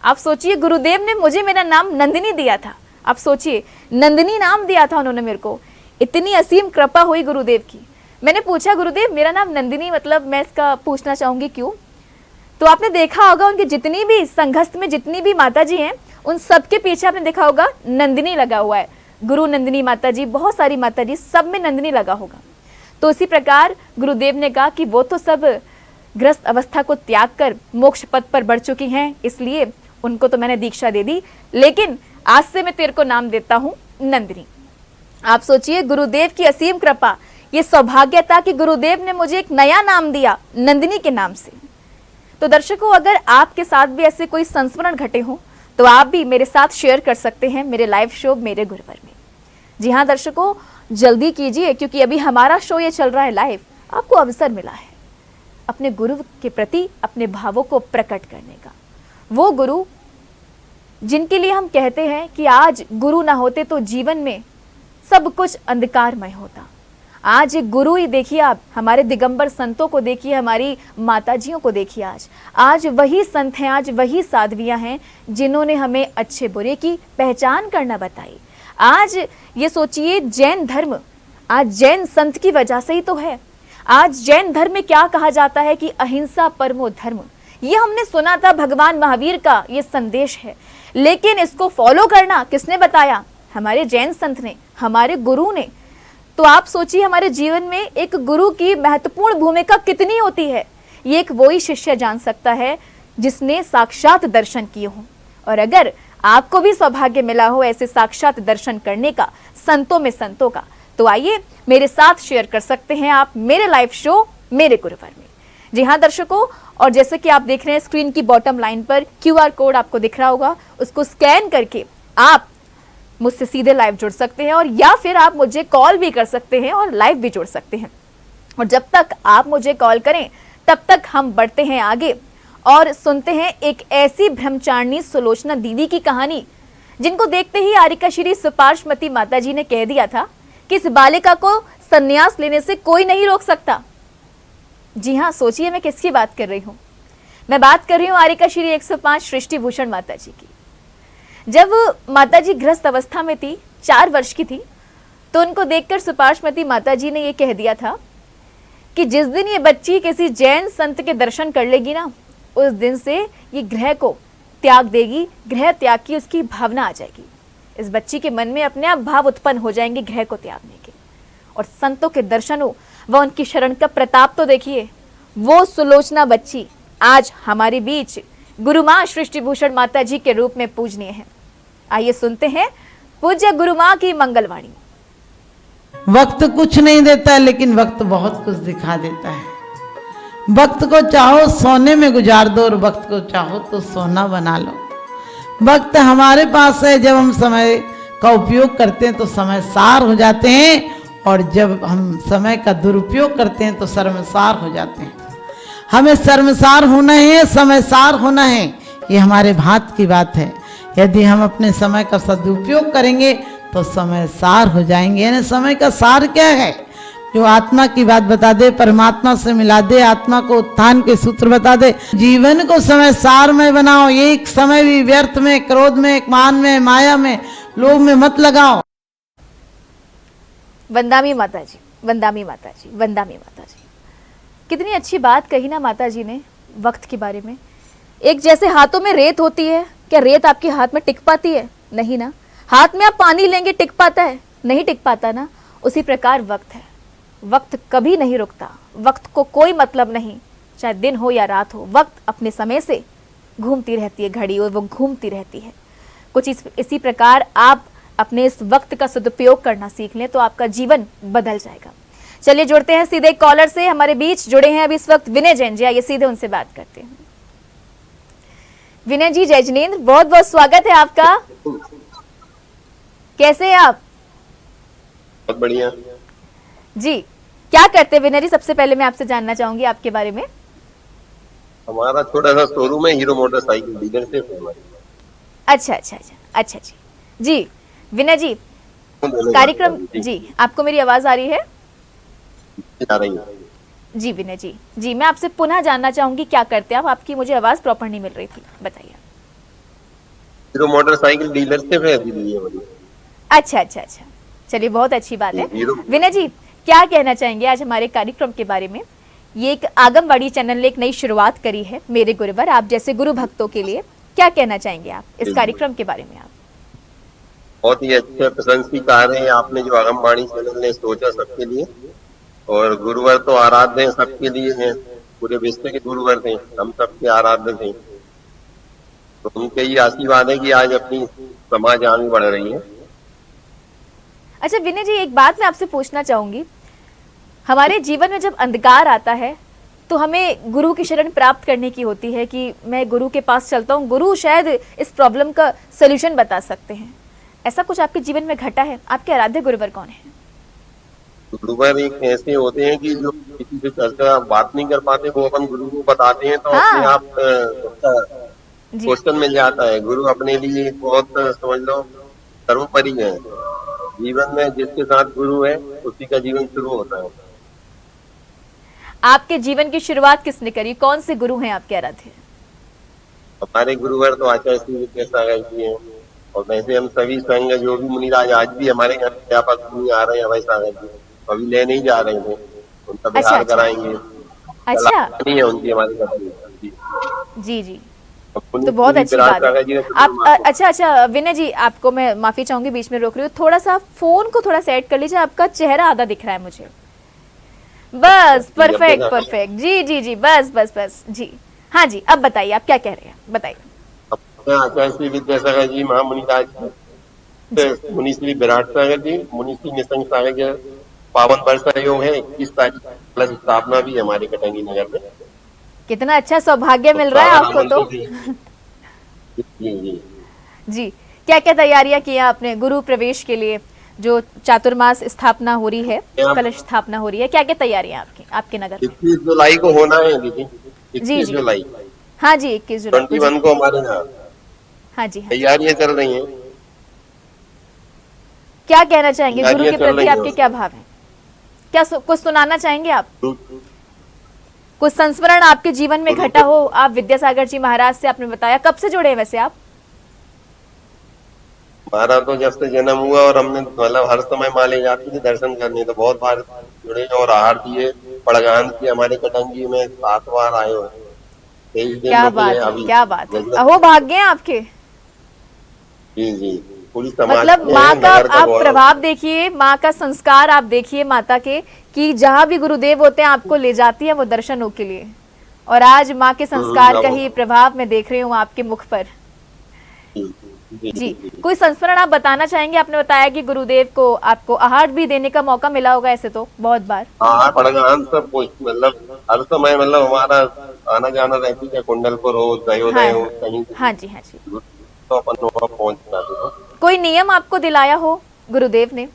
आप सोचिए, गुरुदेव ने मुझे मेरा नाम नंदिनी दिया था। आप सोचिए, नंदिनी नाम दिया था उन्होंने मेरे को। इतनी असीम कृपा हुई गुरुदेव की। मैंने पूछा गुरुदेव मेरा नाम नंदिनी मतलब मैं इसका पूछना चाहूँगी क्यों? तो आपने देखा होगा उनकी जितनी भी संघस्थ में जितनी भी माता जी हैं, उन सबके पीछे आपने देखा होगा नंदिनी लगा हुआ है। गुरु नंदिनी माता जी, बहुत सारी माता जी, सब में नंदिनी लगा होगा। तो इसी प्रकार गुरुदेव ने कहा कि वो तो सब ग्रस्त अवस्था को त्याग कर मोक्ष पद पर बढ़ चुकी हैं, इसलिए उनको तो मैंने दीक्षा दे दी, लेकिन आज से मैं तेरे को नाम देता हूँ नंदिनी। आप सोचिए, गुरुदेव की असीम कृपा, ये सौभाग्य था कि गुरुदेव ने मुझे एक नया नाम दिया नंदिनी के नाम से। तो दर्शकों, अगर आपके साथ भी ऐसे कोई संस्मरण घटे हों तो आप भी मेरे साथ शेयर कर सकते हैं मेरे लाइव शो मेरे गुरुवर में। जी हाँ दर्शकों, जल्दी कीजिए क्योंकि अभी हमारा शो ये चल रहा है लाइव। आपको अवसर मिला है अपने गुरु के प्रति अपने भावों को प्रकट करने का। वो गुरु जिनके लिए हम कहते हैं कि आज गुरु ना होते तो जीवन में सब कुछ अंधकारमय होता। आज एक गुरु ही देखिए, आप हमारे दिगंबर संतों को देखिए, हमारी माताजियों को देखिए। आज वही संत हैं, आज वही साध्वियां हैं जिन्होंने हमें अच्छे बुरे की पहचान करना बताई। आज ये सोचिए, जैन धर्म आज जैन संत की वजह से ही तो है। आज जैन धर्म में क्या कहा जाता है कि अहिंसा परमो धर्म। ये हमने सुना था, भगवान महावीर का ये संदेश है, लेकिन इसको फॉलो करना किसने बताया? हमारे जैन संत ने, हमारे गुरु ने। तो आप सोचिए, हमारे जीवन में एक गुरु की महत्वपूर्ण भूमिका कितनी होती है। ये एक वही शिष्य जान सकता है जिसने साक्षात दर्शन किए हों। और अगर आपको भी सौभाग्य मिला हो ऐसे साक्षात दर्शन करने का संतों में संतों का, तो आइए मेरे साथ शेयर कर सकते हैं आप मेरे लाइव शो मेरे गुरुवर में। जी हाँ दर्शकों, और जैसे कि आप देख रहे हैं स्क्रीन की बॉटम लाइन पर QR कोड आपको दिख रहा होगा, उसको स्कैन करके आप मुझसे सीधे लाइव जुड़ सकते हैं, और या फिर आप मुझे कॉल भी कर सकते हैं और लाइव भी जुड़ सकते हैं। और जब तक आप मुझे कॉल करें तब तक हम बढ़ते हैं आगे और सुनते हैं एक ऐसी ब्रह्मचारिणी सुलोचना दीदी की कहानी, जिनको देखते ही आरिका श्री सुपार्श्वमती माता जी ने कह दिया था कि इस बालिका को संन्यास लेने से कोई नहीं रोक सकता। जी हाँ, सोचिए मैं किसकी बात कर रही हूँ। मैं बात कर रही हूँ आरिका श्री 105 सृष्टि भूषण माता जी की। जब माता जी गृहस्थ अवस्था में थी, 4 वर्ष की थी, तो उनको देखकर सुपार्श्वमती माता जी ने यह कह दिया था कि जिस दिन ये बच्ची किसी जैन संत के दर्शन कर लेगी ना, उस दिन से ये गृह को त्याग देगी, गृह त्याग की उसकी भावना आ जाएगी। इस बच्ची के मन में अपने आप भाव उत्पन्न हो जाएंगे गृह को त्यागने के। और संतों के दर्शनों व उनकी शरण का प्रताप तो देखिए। वो सुलोचना बच्ची आज हमारे बीच गुरु माँ सृष्टि भूषण माता जी के रूप में पूजनीय है। आइए सुनते हैं पूज्य गुरु माँ की मंगलवाणी। वक्त कुछ नहीं देता है, लेकिन वक्त बहुत कुछ दिखा देता है। वक्त को चाहो सोने में गुजार दो और वक्त को चाहो तो सोना बना लो। वक्त हमारे पास है, जब हम समय का उपयोग करते हैं तो समय सार हो जाते हैं, और जब हम समय का दुरुपयोग करते हैं तो शर्मसार हो जाते हैं। हमें शर्मसार होना है, समय सार होना है, ये हमारे भात की बात है। यदि हम अपने समय का सदुपयोग करेंगे तो समय सार हो जाएंगे। यानी समय का सार क्या है? जो आत्मा की बात बता दे, परमात्मा से मिला दे, आत्मा को उत्थान के सूत्र बता दे। जीवन को समय सार में बनाओ। एक समय भी व्यर्थ में, क्रोध में, मान में, माया में, लोभ में मत लगाओ। वंदामी माता जी, वंदामी माता जी, वंदामी माता जी। कितनी अच्छी बात कही ना माता जी ने वक्त के बारे में। एक जैसे हाथों में रेत होती है, क्या रेत आपके हाथ में टिक पाती है? नहीं ना। हाथ में आप पानी लेंगे, टिक पाता है? नहीं टिक पाता ना। उसी प्रकार वक्त है, वक्त कभी नहीं रुकता। वक्त को कोई मतलब नहीं, चाहे दिन हो या रात हो। वक्त अपने समय से घूमती रहती है घड़ी, और वो घूमती रहती है। कुछ इसी प्रकार आप अपने इस वक्त का सदुपयोग करना सीख लें तो आपका जीवन बदल जाएगा। चलिए जुड़ते हैं सीधे कॉलर से। हमारे बीच जुड़े हैं अभी इस वक्त विनय जैन जी। आइए सीधे उनसे बात करते हैं। विनय जी, जय जिनेंद्र, बहुत बहुत स्वागत है आपका। कैसे हैं आप? बहुत बढ़िया जी। क्या करते हैं विनय जी? सबसे पहले मैं आपसे जानना चाहूंगी आपके बारे में। हमारा छोटा सा शोरूम है, हीरो मोटरसाइकिल डीलरशिप है हमारी। अच्छा अच्छा अच्छा अच्छा जी। विनय जी, कार्यक्रम जी, आपको मेरी आवाज आ रही है? आ रही है जी विनय जी। जी, मैं आपसे पुनः जानना चाहूंगी क्या करते हैं आप? आपकी मुझे आवाज प्रॉपर नहीं मिल रही थी, बताइए। हीरो मोटरसाइकिल डीलरशिप है दीदी हमारी। अच्छा अच्छा अच्छा, चलिए बहुत अच्छी बात है। विनय जी, क्या कहना चाहेंगे आज हमारे कार्यक्रम के बारे में? ये एक आगमवाड़ी चैनल ने एक नई शुरुआत करी है मेरे गुरुवर, आप जैसे गुरु भक्तों के लिए। क्या कहना चाहेंगे आप इस कार्यक्रम के बारे में? आप बहुत ही अच्छे प्रशंसी कार्य है आपने जो आगमवाणी चैनल ने सोचा सबके लिए। और गुरुवर तो आराध्य हैं, सबके लिए हैं, पूरे विश्व के गुरुवर थे, हम सबके आराध्य थे। तो उनके ही आशीर्वाद है कि आज अपनी समाज आगे बढ़ रही है। अच्छा विनय जी, एक बात मैं आपसे पूछना चाहूंगी। हमारे जीवन में जब अंधकार आता है तो हमें गुरु की शरण प्राप्त करने की होती है कि मैं गुरु के पास चलता हूँ, गुरु शायद इस प्रॉब्लम का सलूशन बता सकते हैं। ऐसा कुछ आपके जीवन में घटा है? आपके आराध्य गुरुवर कौन है? गुरुवर एक ऐसे होते हैं कि जो किसी से चर्चा बात नहीं कर पाते, वो अपन गुरु को बताते हैं तो हाँ। अपने आप क्वेश्चन मिल जाता है। गुरु अपने लिए बहुत समझ लो सर्वोपरि है। जीवन में जिसके साथ गुरु है उसी का जीवन शुरू होता है। आपके जीवन की शुरुआत किसने करी? कौन से गुरु हैं आपके आराध्य? हमारे गुरुवर तो आचार्य श्री विद्यासागर जी हैं, और वैसे हम सभी संघ जो भी मुनिराज आज भी हमारे घर अध्यापक मुनि आ रहे हैं, अभय सागर जी अभी ले नहीं जा रहे थे, उनका बिहार कराएंगे। अच्छा, नहीं है उनकी हमारे घर जी जी, तो बहुत अच्छी बात है। आप अच्छा विनय जी, आपको मैं माफी चाहूंगी, बीच में रोक रही हूँ। थोड़ा सा फोन को थोड़ा सेट कर लीजिए, आपका चेहरा आधा दिख रहा है मुझे। बस परफेक्ट परफेक्ट, जी जी जी, बस बस बस जी। हाँ जी, अब बताइए आप क्या कह रहे हैं, बताइए। आचार्य श्री विद्यासागर जी महामुनिराज मुनि श्री विराट सागर जी, मुनि श्री निशंक सागर जी पावन वर्षा योग है। 21 तारीख कलश स्थापना भी है हमारे कटंगी नगर में। कितना अच्छा सौभाग्य मिल रहा है सागर आपको तो। आमंत्रित है। जी जी, क्या क्या तैयारियां की हैं आपने गुरु प्रवेश के लिए? जो चातुर्मास स्थापना हो रही है, कलश स्थापना हो रही है, क्या क्या तैयारियां आपके नगर में? 21 जुलाई को होना है दीदी। जी 21 जी, जुलाई हाँ जी 21 जुलाई को 21 जी। को हमारे यहाँ हाँ जी हाँ, तैयारियां चल रही हैं। क्या कहना चाहेंगे गुरु तैयारियां के चल प्रति रही हैं। आपके क्या भाव हैं? क्या कुछ सुनाना चाहेंगे आप? कुछ संस्मरण आपके जीवन में घटा हो? आप विद्यासागर जी महाराज से आपने बताया, कब से जुड़े हैं वैसे आप? हमारा तो जब से जन्म हुआ और हमने मतलब हर समय माँ ले जाती थी दर्शन करने, तो बहुत बार जुड़े और आहार दिए, पड़गान किए। हमारे कटंगी में 7 बार आए हुए, 23 दिन क्या रुके बात हैं है, अभी। क्या बात है, जगत- अहो भाग्य हैं आपके। जी जी, पूरी समाज मतलब के माँ हैं, का नगर का आप गौरव। प्रभाव देखिए, माँ का संस्कार आप देखिए माता के, कि जहाँ भी गुरुदेव होते हैं आपको ले जाती है वो दर्शनों के लिए। और आज माँ के संस्कार का ही प्रभाव मैं देख रही हूँ आपके मुख पर। जी, कोई संस्मरण आप बताना चाहेंगे? आपने बताया कि गुरुदेव को आपको आहार भी देने का मौका मिला होगा ऐसे तो बहुत बार। हाँ, पड़गान सब कुछ, मतलब हर समय मतलब हमारा आना जाना रहती है। कुंडलपुर हो, दयोदय हाँ हो, कहीं हाँ जी हाँ जी। तो अपन वहाँ पहुँच जाते थे। कोई नियम आपको दिलाया हो गुरुदेव ने?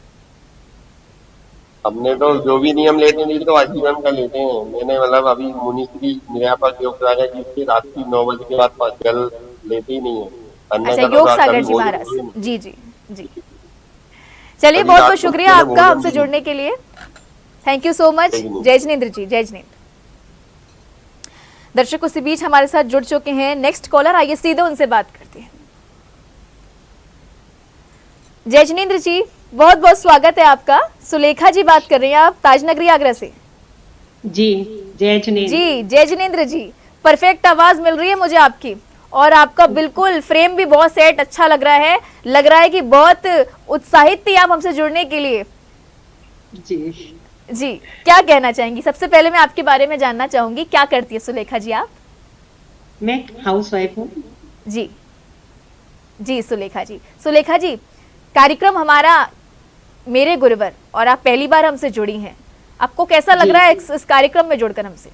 हमने तो जो भी नियम लेते हैं तो आजीवन का लेते हैं। मैंने मतलब अभी मुनिश्री निर्यापक योग सागर जी से रात की 9 बजे के बाद जल लेते ही नहीं है। अन्न अच्छा, का तो योग कभी सागर जी भोजन महाराज, हुए नहीं। जी जी जी। चलिए, कभी बहुत रात बहुत को शुक्रिया मैंने आपका भोजन हमसे भी जुड़ने के लिए। Thank you so much. जय जिनेंद्र जी, जय जिनेंद्र। दर्शकों से बीच हमारे साथ जुड़ चुके हैं नेक्स्ट कॉलर, आइए सीधे उनसे बात करते हैं। जय जिनेंद्र जी, बहुत बहुत स्वागत है आपका। सुलेखा जी बात कर रही हैं, आप ताजनगरी आगरा से। जी, जय जिनेंद्र जी, जय जिनेंद्र जी, परफेक्ट आवाज मिल रही है मुझे आपकी, और आपका बिल्कुल फ्रेम भी बहुत सेट अच्छा लग रहा है कि बहुत उत्साहित थी आप हमसे जुड़ने के लिए। जी। जी, क्या कहना चाहेंगी? सबसे पहले मैं आपके बारे में जानना चाहूंगी, क्या करती है सुलेखा जी आप? मैं हाउस वाइफ हूँ। जी जी, सुलेखा जी, कार्यक्रम हमारा मेरे गुरुवर, और आप पहली बार हमसे जुड़ी हैं, आपको कैसा लग रहा है इस कार्यक्रम में जुड़कर हमसे?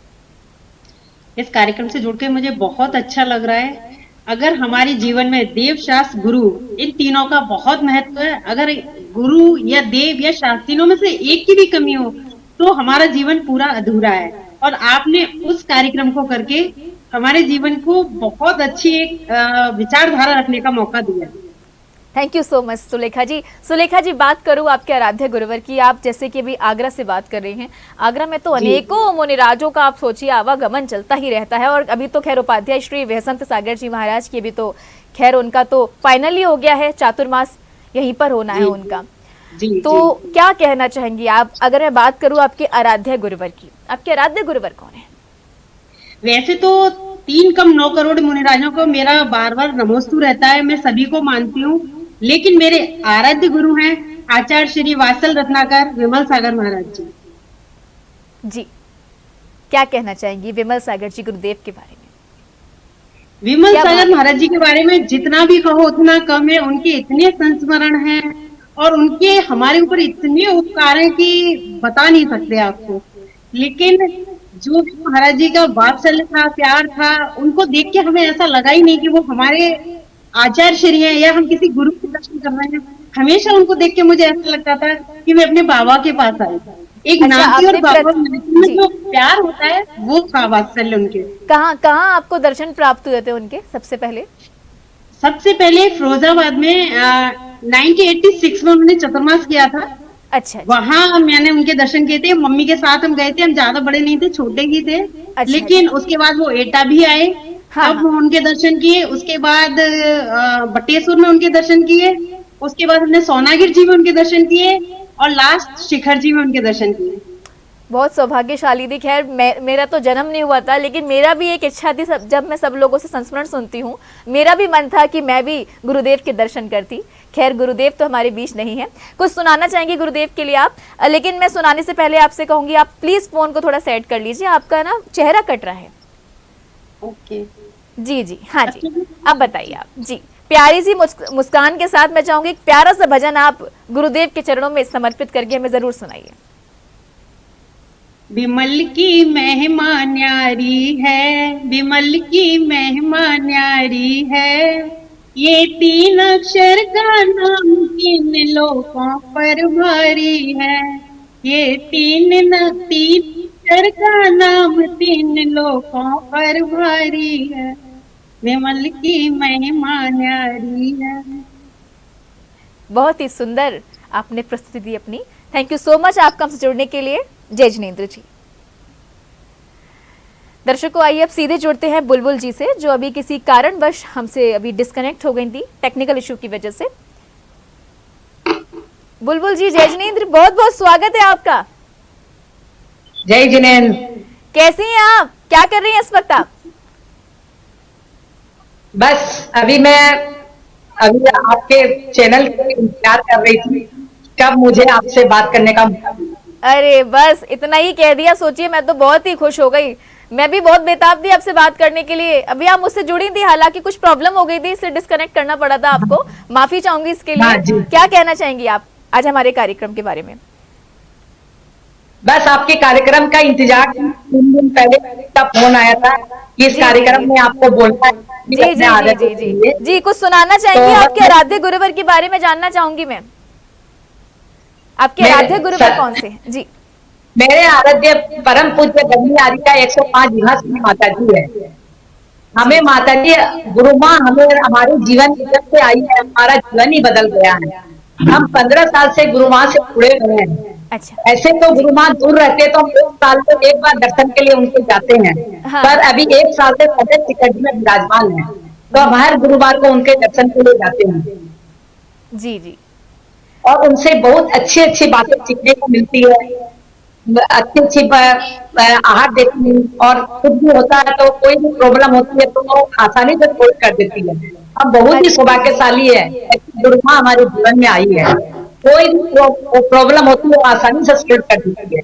इस कार्यक्रम से जुड़ के मुझे बहुत अच्छा लग रहा है। अगर हमारे जीवन में देव, शास्त्र, गुरु, इन तीनों का बहुत महत्व है। अगर गुरु या देव या शास्त्र तीनों में से एक की भी कमी हो तो हमारा जीवन पूरा अधूरा है। और आपने उस कार्यक्रम को करके हमारे जीवन को बहुत अच्छी एक विचारधारा रखने का मौका दिया। Thank you so much Sulekha ji. Sulekha ji, बात करूं आपके आराध्य गुरुवर की, आप जैसे कि अभी आगरा से बात कर रहे हैं, आगरा में तो अनेकों मुनिराजों का आप सोचिए आवागमन चलता ही रहता है। और अभी तो खैर उपाध्याय श्री वसंत सागर जी महाराज की भी तो खैर उनका तो फाइनली हो गया है, चातुर्मास यहीं पर होना है उनका। तो क्या कहना चाहेंगी आप? अगर मैं बात करूं आपके आराध्य गुरुवर की, आपके आराध्य गुरुवर कौन है? वैसे तो 3 कम 9 करोड़ मुनिराजों को मेरा बार बार नमोस्तु रहता है, मैं सभी को मानती हूँ। लेकिन मेरे आराध्य गुरु हैं आचार्य श्री वात्सल रत्नाकर विमल सागर महाराज जी। जी, क्या कहना चाहेंगी विमल सागर जी गुरुदेव के बारे में? विमल सागर महाराज जी के बारे में जितना भी कहो उतना कम है। उनके इतने संस्मरण हैं और उनके हमारे ऊपर इतने उपकार हैं कि बता नहीं सकते आपको। लेकिन जो भी महाराज जी का वात्सल्य था, प्यार था, उनको देख के हमें ऐसा लगा ही नहीं कि वो हमारे आचार्य श्री हैं या हम किसी गुरु के दर्शन कर रहे हैं। हमेशा उनको देख के मुझे ऐसा लगता था कि मैं अपने बाबा के पास आई। एक नाती और बाबा में जो प्यार होता है वो था वात्सल्य उनके। कहाँ आपको दर्शन प्राप्त हुए थे उनके? सबसे पहले फिरोजाबाद में 1986 में उन्होंने चतुर्मास किया था। अच्छा। वहाँ मैंने उनके दर्शन किए थे, मम्मी के साथ हम गए थे। हम ज्यादा बड़े नहीं थे, छोटे ही थे। लेकिन उसके बाद वो एटा भी आए, तब उनके दर्शन किए। उसके बाद बटेश्वर में उनके दर्शन किए। उसके बाद हमने सोनागिर जी में उनके दर्शन किए और लास्ट शिखर जी में उनके दर्शन किए। बहुत सौभाग्यशाली थी। खैर मेरा तो जन्म नहीं हुआ था, लेकिन मेरा भी एक इच्छा थी, जब मैं सब लोगों से संस्मरण सुनती हूँ मेरा भी मन था कि मैं भी गुरुदेव के दर्शन करती। खैर गुरुदेव तो हमारे बीच नहीं है। कुछ सुनाना चाहेंगे गुरुदेव के लिए आप? लेकिन मैं सुनाने से पहले आपसे कहूंगी आप प्लीज फोन को थोड़ा सेट कर लीजिए, आपका ना चेहरा कट रहा है। ओके। जी जी, हाँ जी, अब बताइए आप। जी, प्यारी सी मुस्कान के साथ मैं चाहूंगी एक प्यारा सा भजन आप गुरुदेव के चरणों में समर्पित करके हमें जरूर सुनाइए। विमल की महिमा न्यारी है, विमल की महिमा न्यारी है, ये तीन अक्षर का नाम तीन लोकों पर भारी है, ये तीन अक्षर का नाम तीन लोकों पर भारी है, विमल की महिमा न्यारी है। बहुत ही सुंदर आपने प्रस्तुति दी अपनी। थैंक यू सो मच आपका हमसे जुड़ने के लिए। जय जिनेंद्र जी। दर्शकों, आइए अब सीधे जुड़ते हैं बुलबुल जी से, जो अभी किसी कारणवश हमसे अभी डिस्कनेक्ट हो गई थी टेक्निकल इशू की वजह से। बुलबुल जी, जय जिनेंद्र, बहुत बहुत स्वागत है आपका। जय जिनेंद्र। कैसी हैं आप? क्या कर रही हैं इस वक्त आप? बस अभी आपके चैनल का इंतजार कर रही थी, कब मुझे आपसे बात करने का मौका मिला। अरे बस इतना ही कह दिया, सोचिए मैं तो बहुत ही खुश हो गई। मैं भी बहुत बेताब थी आपसे बात करने के लिए। अभी आप मुझसे जुड़ी थी, हालांकि कुछ प्रॉब्लम हो गई थी, इससे डिस्कनेक्ट करना पड़ा था आपको। माफी चाहूंगी इसके लिए। क्या कहना चाहेंगी आप आज हमारे कार्यक्रम के बारे में? बस आपके कार्यक्रम का इंतजार, 3 दिन पहले का फोन आया था कि इस कार्यक्रम में आपको बोलना है। जी जी जी जी जी जी, कुछ सुनाना चाहेंगी? आपके आराध्य गुरुवर के बारे में जानना चाहूंगी मैं। आपके आराध्य गुरुवर कौन से? जी, मेरे आराध्य परम पूज्य गंगीहारी का 105 निवासी माता जी है। हमें माता जी गुरु माँ हमें हमारे जीवन जब से आई है, हमारा जीवन ही बदल गया है। हम 15 साल से गुरु माँ से जुड़े हुए हैं। अच्छा। ऐसे तो गुरु माँ दूर रहते तो हम 1 साल में एक बार दर्शन के लिए उनके जाते हैं। हाँ। पर अभी 1 साल से सदैव टिकट में विराजमान है, तो हम हर गुरुवार को उनके दर्शन के लिए जाते हैं। जी जी। और उनसे बहुत अच्छी अच्छी बातें सीखने को मिलती है, अच्छी आहार देती है, और कुछ भी होता है तो कोई भी प्रॉब्लम होती है तो वो आसानी से सोल्व कर देती है। हम बहुत ही सौभाग्यशाली है, गुरु माँ हमारे जीवन में आई है। कोई भी प्रॉब्लम होती है वो आसानी से सोल्व कर देती है।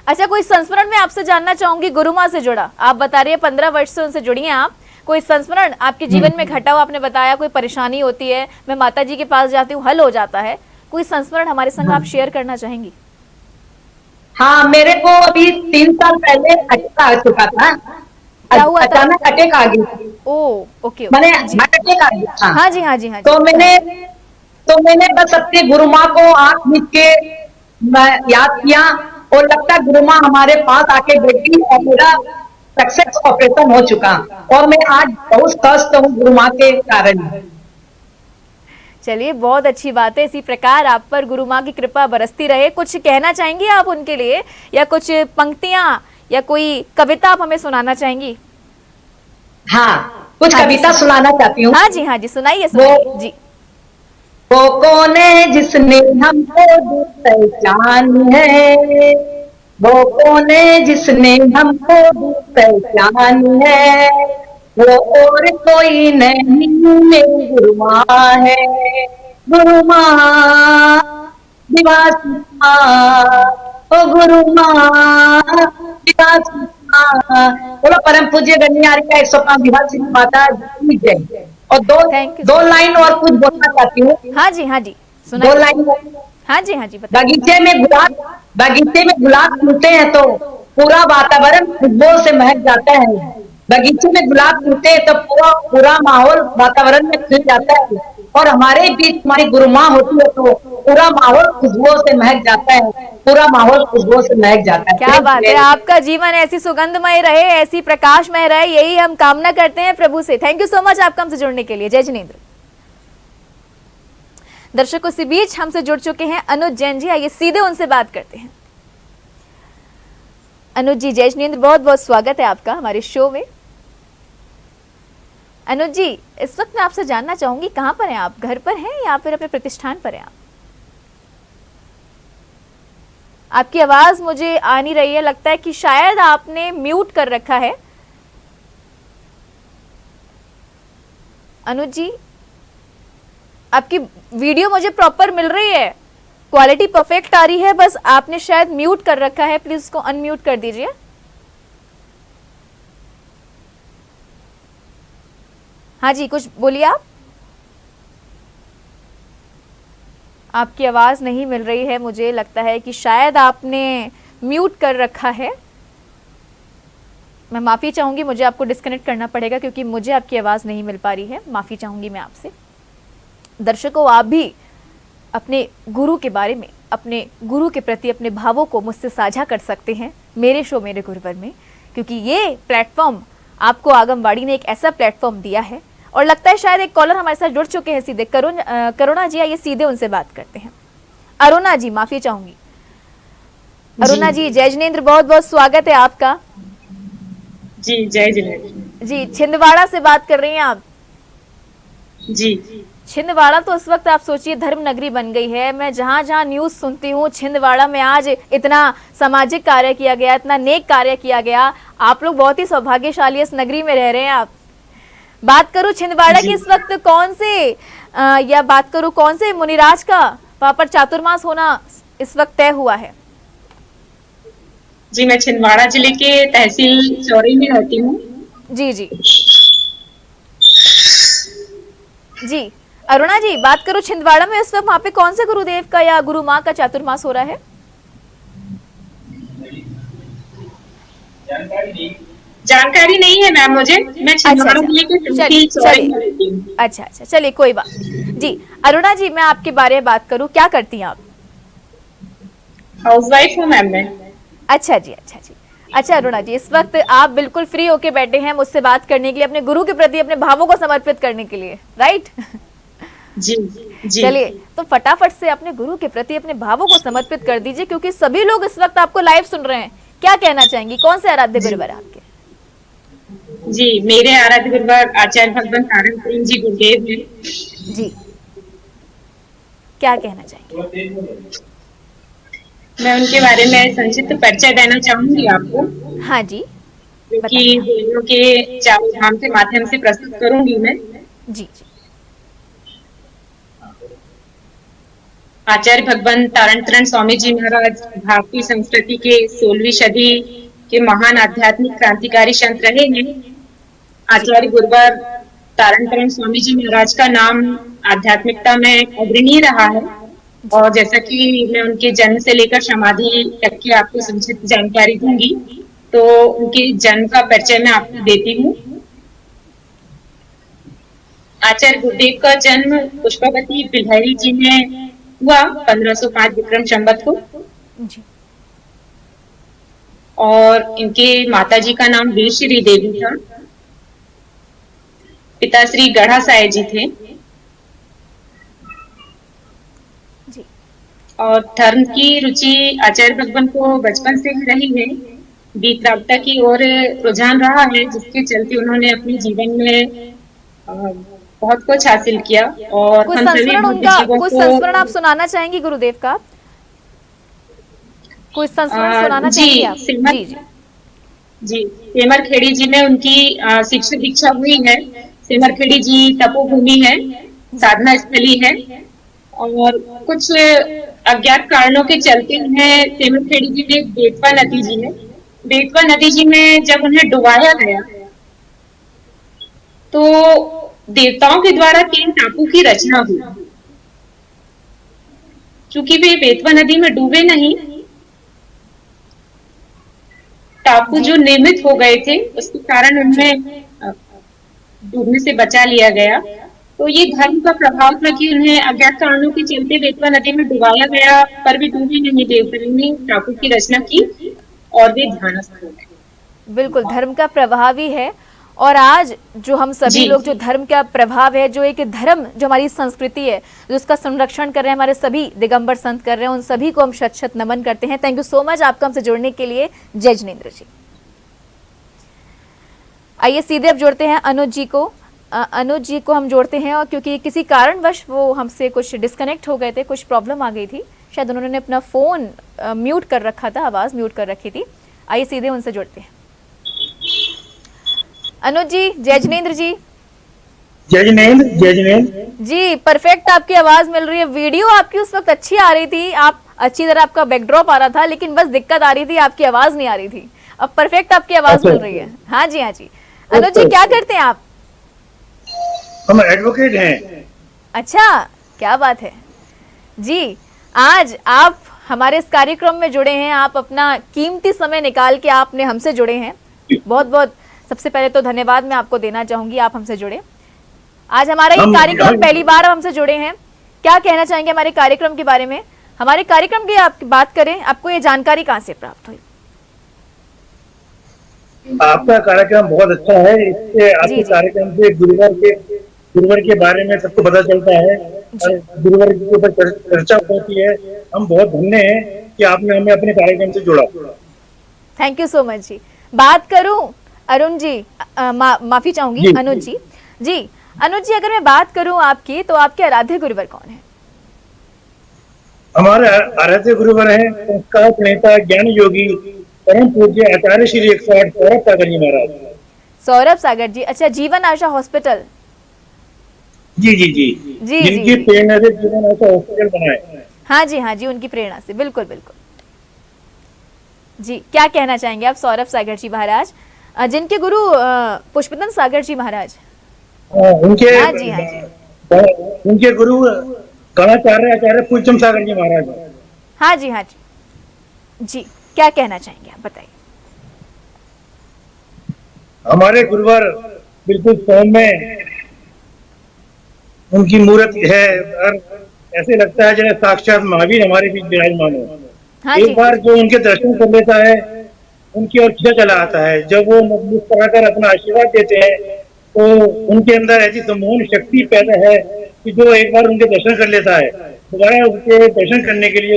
अच्छा, कोई संस्मरण में आपसे जानना चाहूंगी गुरु माँ से जुड़ा। आप बता रही है 15 वर्ष से उनसे जुड़ी हैं आप। कोई संस्मरण आपके जीवन में घटा हुआ, आपने बताया कोई परेशानी होती है, मैं माता जी के पास जाती हूँ, हल हो जाता है, कोई संस्मरण हमारे संग आप शेयर करना चाहेंगी? हाँ, मेरे को अभी 3 साल पहले अटैक आ चुका था। क्या हुआ था? अचानक अटैक आ गई। ओह, ओके। मैंने अटैक आ गया था। हाँ जी हाँ जी हाँ जी। तो मैंने बस अपनी गुरु माँ को आंख मीच के याद किया, और लगता गुरु माँ हमारे पास आके बैठी और मेरा सक्सेस ऑपरेशन हो चुका, और मैं आज बहुत स्वस्थ हूँ गुरु माँ के कारण। चलिए, बहुत अच्छी बात है। इसी प्रकार आप पर गुरु माँ की कृपा बरसती रहे। कुछ कहना चाहेंगी आप उनके लिए, या कुछ पंक्तियां या कोई कविता आप हमें सुनाना चाहेंगी? हाँ, कुछ कविता सुनाना चाहती हूँ। हाँ जी हाँ जी, सुनाइए सुनाइए जी। वो कौन है जिसने हमको दी पहचान है, वो कौन है जिसने हमको दी पहचान है, वो और कोई नहीं मेरी गुरु माँ है, गुरु माँ निवासी माँ, ओ गुरु माँ निवासी माँ। बोलो परम पूज्य गंगीहारी का 105 निवासी माता जी जय। और दो लाइन और कुछ बोलना चाहती हूँ। हाँ जी हाँ जी, 2 लाइन। हाँ जी हाँ जी, बगीचे में गुलाब खिलते हैं तो पूरा वातावरण खुशबू से महक जाता है। बगीचे में गुलाब खिलते हैं तो पूरा माहौल वातावरण में खिल जाता है, और हमारे बीच हमारी गुरु माँ होती है तो पूरा माहौल खुशबू से महक जाता है, पूरा माहौल खुशबू से महक जाता है। क्या बात है, आपका जीवन ऐसी सुगंधमय रहे, ऐसी प्रकाशमय रहे, यही हम कामना करते हैं प्रभु से। थैंक यू सो मच आपका हमसे जुड़ने के लिए। जय जिनेंद्र। दर्शकों, इसी बीच हमसे जुड़ चुके हैं अनुज जैन जी, आइए सीधे उनसे बात करते हैं। अनुज जी, जय जिनेंद्र, बहुत बहुत स्वागत है आपका हमारे शो में। अनुज जी, इस वक्त मैं आपसे जानना चाहूंगी, कहां पर हैं आप? घर पर हैं या फिर अपने प्रतिष्ठान पर हैं आप? आपकी आवाज मुझे आ नहीं रही है, लगता है कि शायद आपने म्यूट कर रखा है। अनुज जी, आपकी वीडियो मुझे प्रॉपर मिल रही है, क्वालिटी परफेक्ट आ रही है, बस आपने शायद म्यूट कर रखा है, प्लीज उसको अनम्यूट कर दीजिए। हाँ जी, कुछ बोलिए आप। आपकी आवाज़ नहीं मिल रही है, मुझे लगता है कि शायद आपने म्यूट कर रखा है। मैं माफ़ी चाहूँगी, मुझे आपको डिस्कनेक्ट करना पड़ेगा क्योंकि मुझे आपकी आवाज़ नहीं मिल पा रही है। माफ़ी चाहूँगी मैं आपसे। दर्शकों, आप भी अपने गुरु के बारे में, अपने गुरु के प्रति अपने भावों को मुझसे साझा कर सकते हैं मेरे शो मेरे गुरुवर में, क्योंकि ये प्लेटफॉर्म आपको आगमवाणी ने एक ऐसा प्लेटफॉर्म दिया है। और लगता है शायद एक कॉलर हमारे साथ जुड़ चुके हैं सीधे। करुणा जी, आइए सीधे उनसे बात करते हैं। अरुणा जी, माफ़ी चाहूँगी। अरुणा जी, जय जिनेंद्र, बहुत बहुत स्वागत है आपका। जी, जय जिनेंद्र जी, छिंदवाड़ा से बात कर रही हैं आप? जी। छिंदवाड़ा तो इस वक्त आप सोचिए धर्म नगरी बन गई है। मैं जहाँ जहाँ न्यूज़ सुनती हूँ, छिंदवाड़ा में आज इतना सामाजिक कार्य किया गया, इतना नेक कार्य किया गया। आप लोग बहुत ही सौभाग्यशाली इस नगरी में रह रहे हैं। आप बात करूँ छिंदवाड़ा की इस वक्त कौन से मुनिराज का वहाँ पर चातुर्मास होना इस वक्त तय हुआ है? जी, मैं छिंदवाड़ा जिले के तहसील चौरी में रहती हूँ। जी जी जी। अरुणा जी, बात करो छिंदवाड़ा में इस वक्त वहाँ पे कौन से गुरुदेव का या गुरु माँ का चातुर्मास हो रहा है? जानकारी नहीं है मैम मुझे। मैं छिंदवाड़ा जिले के तहसील चौरी में रहती हूँ। अच्छा, चलिए कोई बात जी। अरुणा जी, मैं आपके बारे में बात करूँ, क्या करती हैं आप? हाउसवाइफ हूँ मैम मैं। अच्छा जी। अच्छा अरुणा जी, इस वक्त आप बिल्कुल फ्री होके बैठे हैं मुझसे बात करने के लिए, अपने गुरु के प्रति अपने भावों को समर्पित करने के लिए, राइट? जी। चलिए, तो फटाफट से अपने गुरु के प्रति अपने भावों को समर्पित कर दीजिए, क्योंकि सभी लोग इस वक्त आपको लाइव सुन रहे हैं। क्या कहना चाहेंगी? कौन से आराध्य गुरुवर आपके? जी, मेरे आराध्य गुरुवर आचार्य भगवान तारण प्रेम जी गुरुदेव हैं। जी, क्या कहना चाहेंगे? मैं उनके बारे में संक्षिप्त परिचय देना चाहूंगी आपको। हाँ जी, क्योंकि देवियों के चारों धाम के माध्यम से प्रस्तुत करूंगी मैं। जी। आचार्य भगवान तारण स्वामी जी महाराज भारतीय संस्कृति के 16वीं सदी के महान आध्यात्मिक क्रांतिकारी संत रहे हैं। आचार्य गुरुवर तारण स्वामी जी महाराज का नाम आध्यात्मिकता में अग्रणी रहा है। और जैसा कि मैं उनके जन्म से लेकर समाधि तक की आपको संक्षिप्त जानकारी दूंगी, तो उनके जन्म का परिचय मैं आपको देती हूँ। आचार्य गुरुदेव का जन्म पुष्पावती बिल्हरी जी में हुआ 1505 विक्रम संवत को। और इनके माता जी का नाम वीर श्री देवी था। पिता श्री गढ़ा साय जी थे। और धर्म की रुचि आचार्य भगवान को बचपन से ही रही है। विद्यावता की ओर रुझान रहा है, जिसके चलते उन्होंने अपने जीवन में बहुत कुछ हासिल किया। और कुछ संस्मरण आप सुनाना चाहेंगी गुरुदेव का? कोई संस्मरण सुनाना चाहेंगी आप? जी, सेमरखेड़ी जी में उनकी शिक्षा दीक्षा हुई है। सेमरखेड़ी जी तपोभूमि है, साधना स्थली है। और कुछ अज्ञात कारणों के चलते उन्हें सेमरखेड़ी जी में बेतवा नदी जी है। बेतवा नदी जी में जब उन्हें डुबाया गया, तो देवताओं के द्वारा 3 टापू की रचना हुई। चूंकि वे बेतवा नदी में डूबे नहीं, टापू जो निर्मित हो गए थे, उसके कारण उन्हें डूबने से बचा लिया गया। तो ये धर्म का प्रभाव था कि उन्हें अज्ञात कारणों के चलते बेतवा नदी में डुबाया गया, पर भी डूबे नहीं। देवताओं ने टापू की रचना की और वे ध्यानस्थ हो गए। बिल्कुल, धर्म का प्रभाव ही है। और आज जो हम सभी लोग, जो धर्म का प्रभाव है, जो एक धर्म, जो हमारी संस्कृति है, जो उसका संरक्षण कर रहे हैं, हमारे सभी दिगंबर संत कर रहे हैं, उन सभी को हम शत शत नमन करते हैं। थैंक यू सो मच आपका हमसे जुड़ने के लिए। जय जिनेंद्र जी। आइए सीधे अब जोड़ते हैं अनुज जी को। अनुज जी को हम जोड़ते हैं, और क्योंकि किसी कारणवश वो हमसे कुछ डिस्कनेक्ट हो गए थे, कुछ प्रॉब्लम आ गई थी, शायद उन्होंने अपना फोन म्यूट कर रखा था, आवाज म्यूट कर रखी थी। आइए सीधे उनसे जोड़ते हैं। अनुज जी, जय जिनेंद्र जी। जय जिनेंद्र जी, परफेक्ट आपकी आवाज मिल रही है। वीडियो आपकी उस वक्त अच्छी आ रही थी, आप अच्छी तरह आपका बैकड्रॉप आ रहा था, लेकिन बस दिक्कत आ रही थी, आपकी आवाज नहीं आ रही थी। अब परफेक्ट आपकी आवाज मिल रही है। हाँ जी, हाँ जी। अनुज जी, क्या करते हैं आप? हम एडवोकेट हैं। अच्छा, क्या बात है जी, आज आप हमारे इस कार्यक्रम में जुड़े हैं, आप अपना कीमती समय निकाल के आपने हमसे जुड़े हैं। बहुत बहुत सबसे पहले तो धन्यवाद मैं आपको देना चाहूंगी, आप हमसे जुड़े। आज हमारा ये कार्यक्रम पहली बार आप हमसे जुड़े हैं, क्या कहना चाहेंगे हमारे कार्यक्रम के बारे में? हमारे कार्यक्रम की आप बात करें, आपको ये जानकारी कहाँ से प्राप्त हुई? आपका कार्यक्रम बहुत अच्छा है। इससे आपके कार्यक्रम से गुरुवर के बारे में सबको पता चलता है और गुरुवर के ऊपर चर्चा होती है। हम बहुत धन्य हैं कि आपने हमें अपने कार्यक्रम से जोड़ा। थैंक यू सो मच जी। बात करूं अरुण जी, माफी चाहूंगी अनुज जी। जी अनुज जी, अगर मैं बात करूं आपकी, तो आपके आराध्य गुरुवर कौन है? हमारे आराध्य गुरुवर हैं संस्कार प्रणेता ज्ञान योगी परम पूज्य आचार्य श्री 108 सौरभ सागर जी महाराज। सौरभ सागर जी, अच्छा, जीवन आशा हॉस्पिटल। जी जी जी जी जिनकी प्रेरणा से जीवन आशा हॉस्पिटल बना है। हाँ जी, उनकी प्रेरणा से, बिल्कुल बिल्कुल जी। क्या कहना चाहेंगे आप सौरभ सागर जी महाराज, जिनके गुरु पुष्पतन सागर जी महाराज? उनके गुरु गणाचार्य आचार्य पूज्यम सागर जी महाराज। हाँ जी जी, क्या कहना चाहेंगे आप, बताइए। हमारे गुरुवर बिल्कुल सौम्य उनकी मूर्त है और ऐसे लगता है जैसे साक्षात महावीर हमारे बीच विराजमान हो। एक बार जो उनके दर्शन कर लेता है उनकी ओर खींचा चला आता है। जब वो मुस्कुराकर अपना आशीर्वाद देते हैं तो उनके अंदर ऐसी सम्मोहन शक्ति पैदा है कि जो एक बार उनके दर्शन कर लेता है दोबारा उसके दर्शन करने के लिए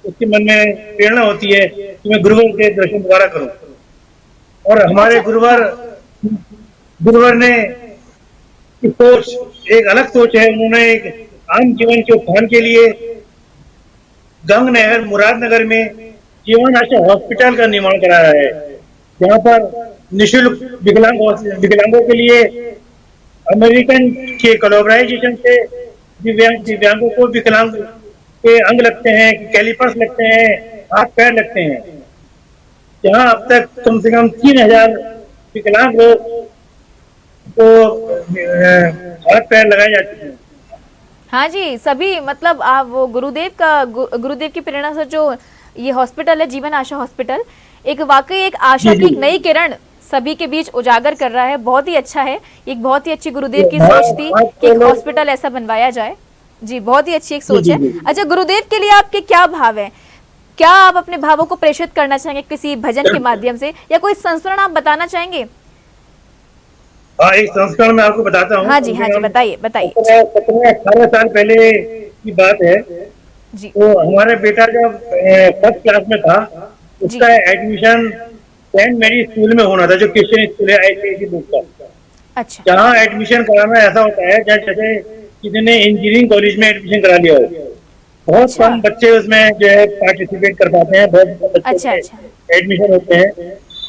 उसके मन में प्रेरणा होती है कि मैं गुरुवर के दर्शन दोबारा करूं। और हमारे गुरुवर ने सोच एक अलग सोच है। उन्होंने एक आम जीवन के उत्थान के लिए गंग नहर मुरादनगर में जीवन आशा हॉस्पिटल का निर्माण कराया है, जहाँ पर निःशुल्क विकलांगों के लिए अमेरिकन के कोलैबोरेशन से दिव्यांगों को विकलांग के अंग लगते हैं, कैलिपर्स लगते हैं, हाथ पैर लगते हैं। जहाँ अब तक कम से कम 3000 विकलांग लोग को हाथ पैर लगाए जा चुके हैं। हाँ जी, सभी मतलब आप वो गुरुदेव की प्रेरणा से जो ये हॉस्पिटल है जीवन आशा हॉस्पिटल, एक वाकई एक आशा की एक नई किरण सभी के बीच उजागर कर रहा है। बहुत ही अच्छा है, एक बहुत ही अच्छी गुरुदेव की सोच थी कि एक हॉस्पिटल ऐसा बनवाया जाए। जी, बहुत ही अच्छी एक सोच है। अच्छा, गुरुदेव के लिए आपके क्या भाव है? क्या आप अपने भावों को प्रेषित करना चाहेंगे किसी भजन के माध्यम से, या कोई संस्मरण आप बताना चाहेंगे? हाँ, एक संस्करण मैं आपको बताता हूँ। हाँ जी, बताइए। 17-18 साल पहले की बात है जी। तो हमारा बेटा जब फर्स्ट क्लास में था, उसका एडमिशन सेंट मैरी स्कूल में होना था, जो क्रिश्चियन स्कूल है ICSE बोर्ड का। अच्छा। जहाँ एडमिशन कराना ऐसा होता है जैसे किसी ने इंजीनियरिंग कॉलेज में एडमिशन करा लिया हो। बहुत कम बच्चे उसमें जो है पार्टिसिपेट कर पाते हैं, बहुत कम बच्चे एडमिशन होते हैं।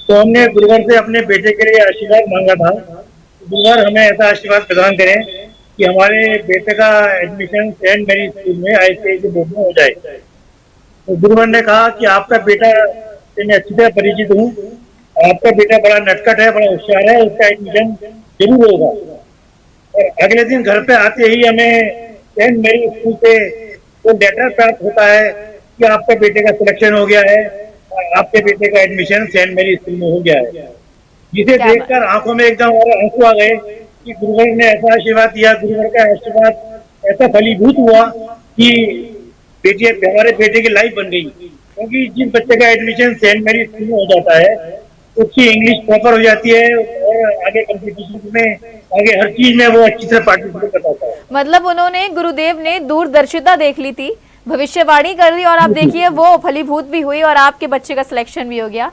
तो हमने गुरुवर से अपने बेटे के लिए आशीर्वाद मांगा था, गुरुवर हमें ऐसा आशीर्वाद प्रदान करें कि हमारे बेटे का एडमिशन सेंट मैरी स्कूल में ICSE बोर्ड में हो जाए। तो गुरुवर ने कहा कि आपका बेटा से मैं अच्छी तरह परिचित हूँ, आपका बेटा बड़ा नटखट है, बड़ा होशियार है, उसका एडमिशन जरूर होगा। और अगले दिन घर पे आते ही हमें सेंट मैरी स्कूल से वो लेटर प्राप्त होता है कि आपके बेटे का सिलेक्शन हो गया है, आपके बेटे का एडमिशन सेंट मैरी स्कूल में हो गया है। जिसे देखकर आंखों में एकदम और आंसू आ गए कि गुरुवर ने ऐसा आशीर्वाद दिया। गुरुवर का आशीर्वाद ऐसा फलीभूत हुआ कि हमारे बेटे की लाइफ बन गई, क्योंकि जिस बच्चे का एडमिशन सेंट मैरी स्कूल में हो जाता है उसकी इंग्लिश प्रॉपर हो जाती है और आगे कंपटीशन में, आगे हर चीज में वो अच्छी तरह पार्टिसिपेट कर पाता है। मतलब उन्होंने, गुरुदेव ने दूरदर्शिता देख ली थी, भविष्यवाणी कर दी, और आप देखिए वो फलीभूत भी हुई और आपके बच्चे का सिलेक्शन भी हो गया।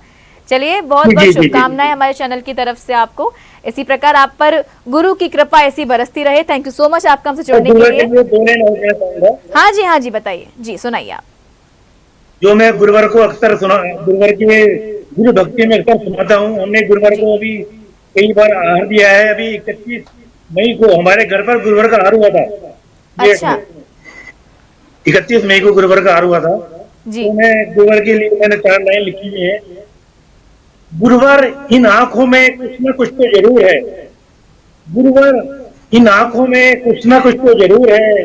चलिए, बहुत बहुत शुभकामनाएं हमारे चैनल की तरफ से आपको। इसी प्रकार आप पर गुरु की कृपा ऐसी बरसती रहे। थैंक यू सो मच आपका हमसे जुड़ने के लिए। हाँ जी, बताइए जी, सुनाइए आप। जो मैं गुरुवर को अक्सर गुरुवर के गुरु भक्ति में अक्सर सुनाता हूँ। हमने गुरुवर को अभी कई बार आहार दिया है। अभी 31 मई को हमारे घर पर गुरुवर का आहार हुआ था। अच्छा। 31 मई को गुरुवर का आहार हुआ था जी। तो मैं गुरुवर के लिए मैंने 4 लाइन लिखी हुई है। गुरुवर इन आंखों में कुछ न कुछ तो जरूर है, गुरुवर इन आंखों में कुछ न कुछ तो जरूर है,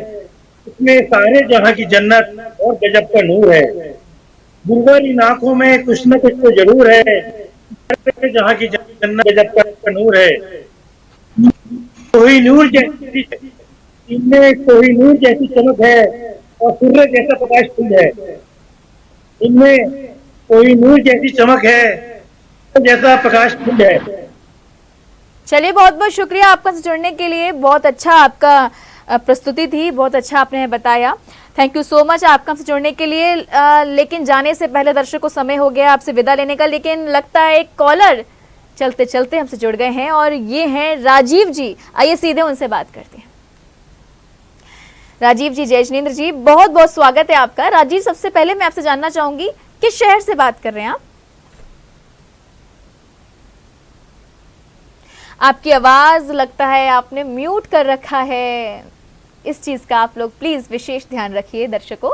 उसमें सारे जहाँ की जन्नत और गजब का नूर है। गुरुवर इन आंखों में कुछ न कुछ तो जरूर है, जहाँ की जन्नत गजब का नूर है। कोहिनूर जैसी इनमें कोहिनूर जैसी चमक है और सूर्य जैसा प्रकाश फूल है। इनमें कोहिनूर जैसी चमक है, जैसा प्रकाश फूल है। चलिए, बहुत बहुत शुक्रिया आपका जुड़ने के लिए। बहुत अच्छा आपका प्रस्तुति थी, बहुत अच्छा आपने बताया। थैंक यू सो मच आपका हमसे जुड़ने के लिए। लेकिन जाने से पहले दर्शक को समय हो गया आपसे विदा लेने का, लेकिन लगता है एक कॉलर चलते चलते हमसे जुड़ गए हैं और ये हैं राजीव जी। आइए सीधे उनसे बात करते हैं। राजीव जी, जय जिनेंद्र जी, बहुत बहुत स्वागत है आपका। राजीव, सबसे पहले मैं आपसे जानना चाहूंगी किस शहर से बात कर रहे हैं आप? आपकी आवाज लगता है आपने म्यूट कर रखा है। इस चीज का आप लोग प्लीज विशेष ध्यान रखिए दर्शकों।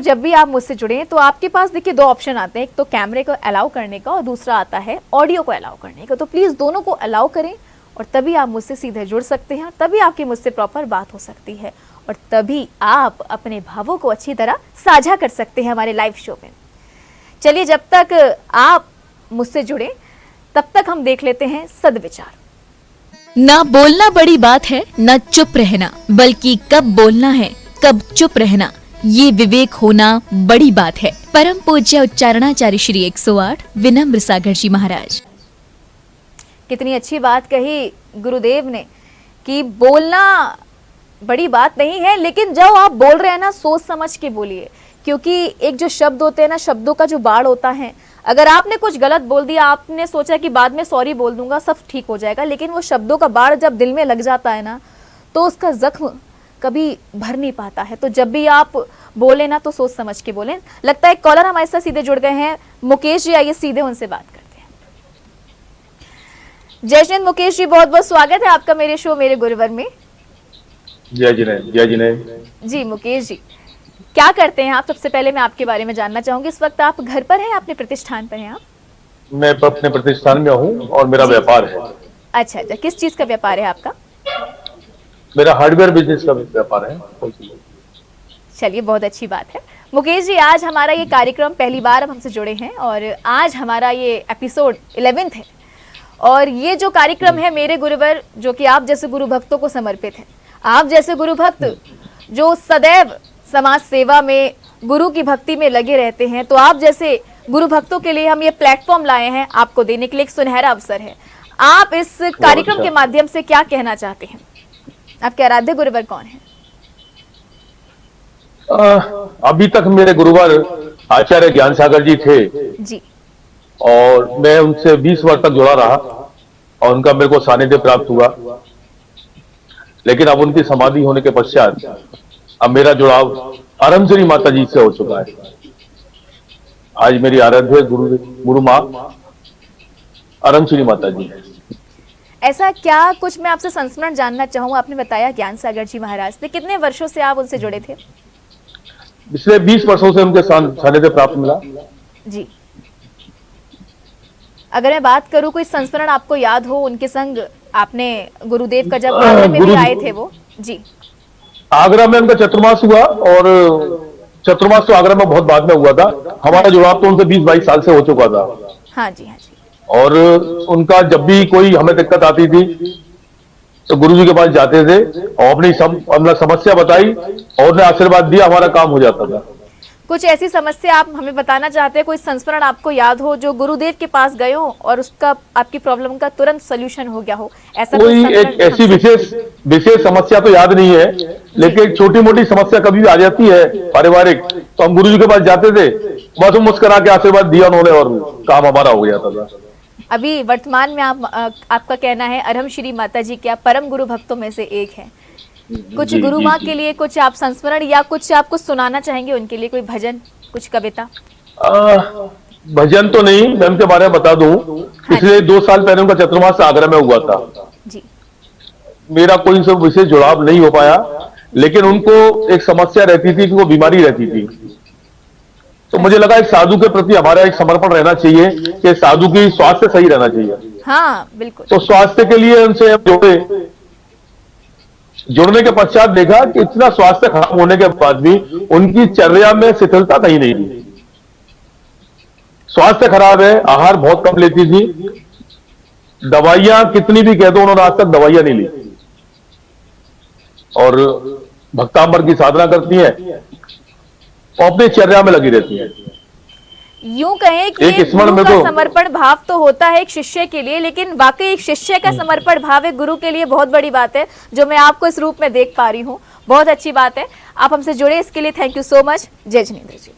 जब भी आप मुझसे जुड़े तो आपके पास देखिए दो ऑप्शन आते हैं, एक तो कैमरे को अलाउ करने का और दूसरा आता है ऑडियो को अलाउ करने का। तो प्लीज दोनों को अलाउ करें और तभी आप मुझसे सीधे जुड़ सकते हैं, तभी आपकी मुझसे प्रॉपर बात हो सकती है और तभी आप अपने भावों को अच्छी तरह साझा कर सकते हैं हमारे लाइव शो में। चलिए, जब तक आप मुझसे जुड़े तब तक हम देख लेते हैं सदविचार। ना बोलना बड़ी बात है, न चुप रहना, बल्कि कब बोलना है कब चुप रहना, ये विवेक होना बड़ी बात है। परम पूज्य उच्चारणाचार्य श्री 108 विनम्र सागर जी महाराज। कितनी अच्छी बात कही गुरुदेव ने कि बोलना बड़ी बात नहीं है, लेकिन जब आप बोल रहे हैं ना सोच समझ के बोलिए, क्योंकि एक जो शब्द होते हैं ना, शब्दों का जो बाढ़ होता है, अगर आपने कुछ गलत बोल दिया, आपने सोचा कि बाद में सॉरी बोल दूंगा सब ठीक हो जाएगा, लेकिन वो शब्दों का बाढ़ जब दिल में लग जाता है ना तो उसका जख्म कभी भर नहीं पाता है। तो जब भी आप बोले ना तो सोच समझ के बोलें। लगता है कॉलर हमारे साथ सीधे जुड़ गए हैं, मुकेश जी, आइए सीधे उनसे बात करते हैं। जय जिनेंद्र मुकेश जी, बहुत बहुत स्वागत है आपका मेरे शो मेरे गुरुवर में। जय जिनेंद्र, जय जिनेंद्र जी मुकेश जी, क्या करते हैं आप? सबसे पहले मैं आपके बारे में जानना चाहूंगी। इस वक्त आप घर पर हैं, अपने प्रतिष्ठान पर हैं आप? मैं अपने प्रतिष्ठान में हूँ और मेरा व्यापार है। अच्छा अच्छा, किस चीज का व्यापार है आपका? मेरा हार्डवेयर बिजनेस का व्यापार है। चलिए, बहुत अच्छी बात है। मुकेश जी, आज हमारा ये कार्यक्रम पहली बार अब हमसे जुड़े हैं और आज हमारा ये एपिसोड 11th है और ये जो कार्यक्रम है मेरे गुरुवर, जो कि आप जैसे गुरु भक्तों को समर्पित है। आप जैसे गुरु भक्त जो सदैव समाज सेवा में गुरु की भक्ति में लगे रहते हैं, तो आप जैसे गुरु भक्तों के लिए हम ये प्लेटफॉर्म लाए हैं आपको देने के लिए। एक सुनहरा अवसर है। आप इस कार्यक्रम के माध्यम से क्या कहना चाहते हैं? आपके आराध्य गुरुवर कौन है? अभी तक मेरे गुरुवर आचार्य ज्ञान सागर जी थे जी, और मैं उनसे 20 वर्ष तक जुड़ा रहा और उनका मेरे को सानिध्य प्राप्त हुआ। लेकिन अब उनकी समाधि होने के पश्चात अब मेरा जुड़ाव आरमश्री माता जी से हो चुका है। आज मेरी आराध्य गुरु माँ आरमश्री माता जी है। ऐसा क्या कुछ मैं आपसे संस्मरण जानना चाहूँ। आपने बताया ज्ञान सागर जी महाराज से, कितने वर्षों से आप उनसे जुड़े थे? पिछले 20 वर्षों से उनके सानिध्य प्राप्त मिला जी। अगर मैं बात करूं, कोई संस्मरण आपको याद हो उनके संग, आपने गुरुदेव का जब आगरा में भी आए थे वो? जी, आगरा में उनका चतुर्मास हुआ और चतुर्मास तो आगरा में बहुत बाद में हुआ था। हमारा जुड़ाव तो उनसे 20-22 साल से हो चुका था। हाँ जी, हाँ जी। और उनका जब भी कोई हमें दिक्कत आती थी तो गुरु जी के पास जाते थे और अपनी समस्या बताई और उन्हें आशीर्वाद दिया, हमारा काम हो जाता था। कुछ ऐसी समस्या आप हमें बताना चाहते हैं? कोई संस्मरण आपको याद हो जो गुरुदेव के पास गए हो और उसका आपकी प्रॉब्लम का तुरंत सोल्यूशन हो गया हो? ऐसा कोई एक ऐसी विशेष समस्या तो याद नहीं है, लेकिन छोटी मोटी समस्या कभी भी आ जाती है पारिवारिक, तो हम गुरु जी के पास जाते थे, बस मुस्कुरा के आशीर्वाद दिया उन्होंने और काम हमारा हो जाता था। अभी वर्तमान में आपका कहना है अरहम श्री माता जी क्या परम गुरु भक्तों में से एक है। कुछ गुरु माँ के लिए कुछ आप संस्मरण या कुछ आप कुछ सुनाना चाहेंगे उनके लिए? कोई भजन, कुछ कविता? भजन तो नहीं, मैं उनके बारे में बता दूं। पिछले 2 साल पहले उनका चतुर्मास आगरा में हुआ था जी। मेरा कोई उनसे विशेष जुड़ाव नहीं हो पाया, लेकिन उनको एक समस्या रहती थी कि वो बीमारी रहती थी। तो मुझे लगा एक साधु के प्रति हमारा एक समर्पण रहना चाहिए कि साधु की स्वास्थ्य सही रहना चाहिए। हाँ बिल्कुल। तो स्वास्थ्य के लिए उनसे जोड़े जुड़ने के पश्चात देखा कि इतना स्वास्थ्य खराब होने के बाद भी उनकी चर्या में शिथिलता कहीं नहीं थी। स्वास्थ्य खराब है, आहार बहुत कम लेती थी, दवाइयां कितनी भी कह दो उन्होंने आज तक दवाइयां नहीं ली, और भक्तांबर की साधना करती हैं और अपने चर्या में लगी रहती हैं। यूं कहें कि एक स्मरण गुरु में का तो समर्पण भाव तो होता है एक शिष्य के लिए, लेकिन वाकई एक शिष्य का समर्पण भाव एक गुरु के लिए बहुत बड़ी बात है, जो मैं आपको इस रूप में देख पा रही हूँ। बहुत अच्छी बात है, आप हमसे जुड़े इसके लिए थैंक यू सो मच। जय जिनेंद्र जी।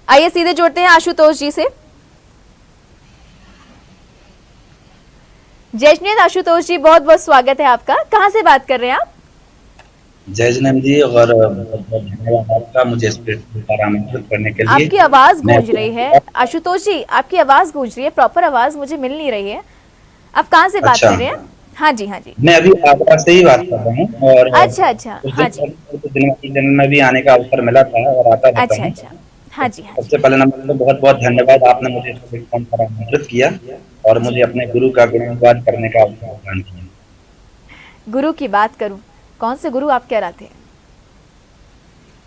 आइए सीधे जोड़ते हैं आशुतोष जी से। जय जिनेंद्र आशुतोष जी, बहुत बहुत स्वागत है आपका। कहाँ से बात कर रहे हैं आप? जय जिनेंद्र जी, और बहुत बहुत धन्यवाद आपका मुझे इस प्लेटफॉर्म पर आमंत्रित करने के लिए। आपकी आवाज गूंज रही है आशुतोष जी, आपकी आवाज गूंज रही है, प्रॉपर आवाज मुझे मिल नहीं रही है। आप कहाँ से बात कर रहे हैं? हाँ जी हाँ जी, मैं अभी आगरा से ही बात कर रहा हूँ। और अच्छा अच्छा, हाँ जी, दिन में भी आने का अवसर मिला था और आता था। अच्छा अच्छा, हाँ जी हाँ जी। सबसे पहले नंबर तो बहुत बहुत धन्यवाद, आपने मुझे इस प्लेटफॉर्म पर आमंत्रित किया और मुझे अपने गुरु का गुणगान करने का अवसर प्रदान किया। गुरु की बात करूं, कौन से गुरु आप कहलाते हैं?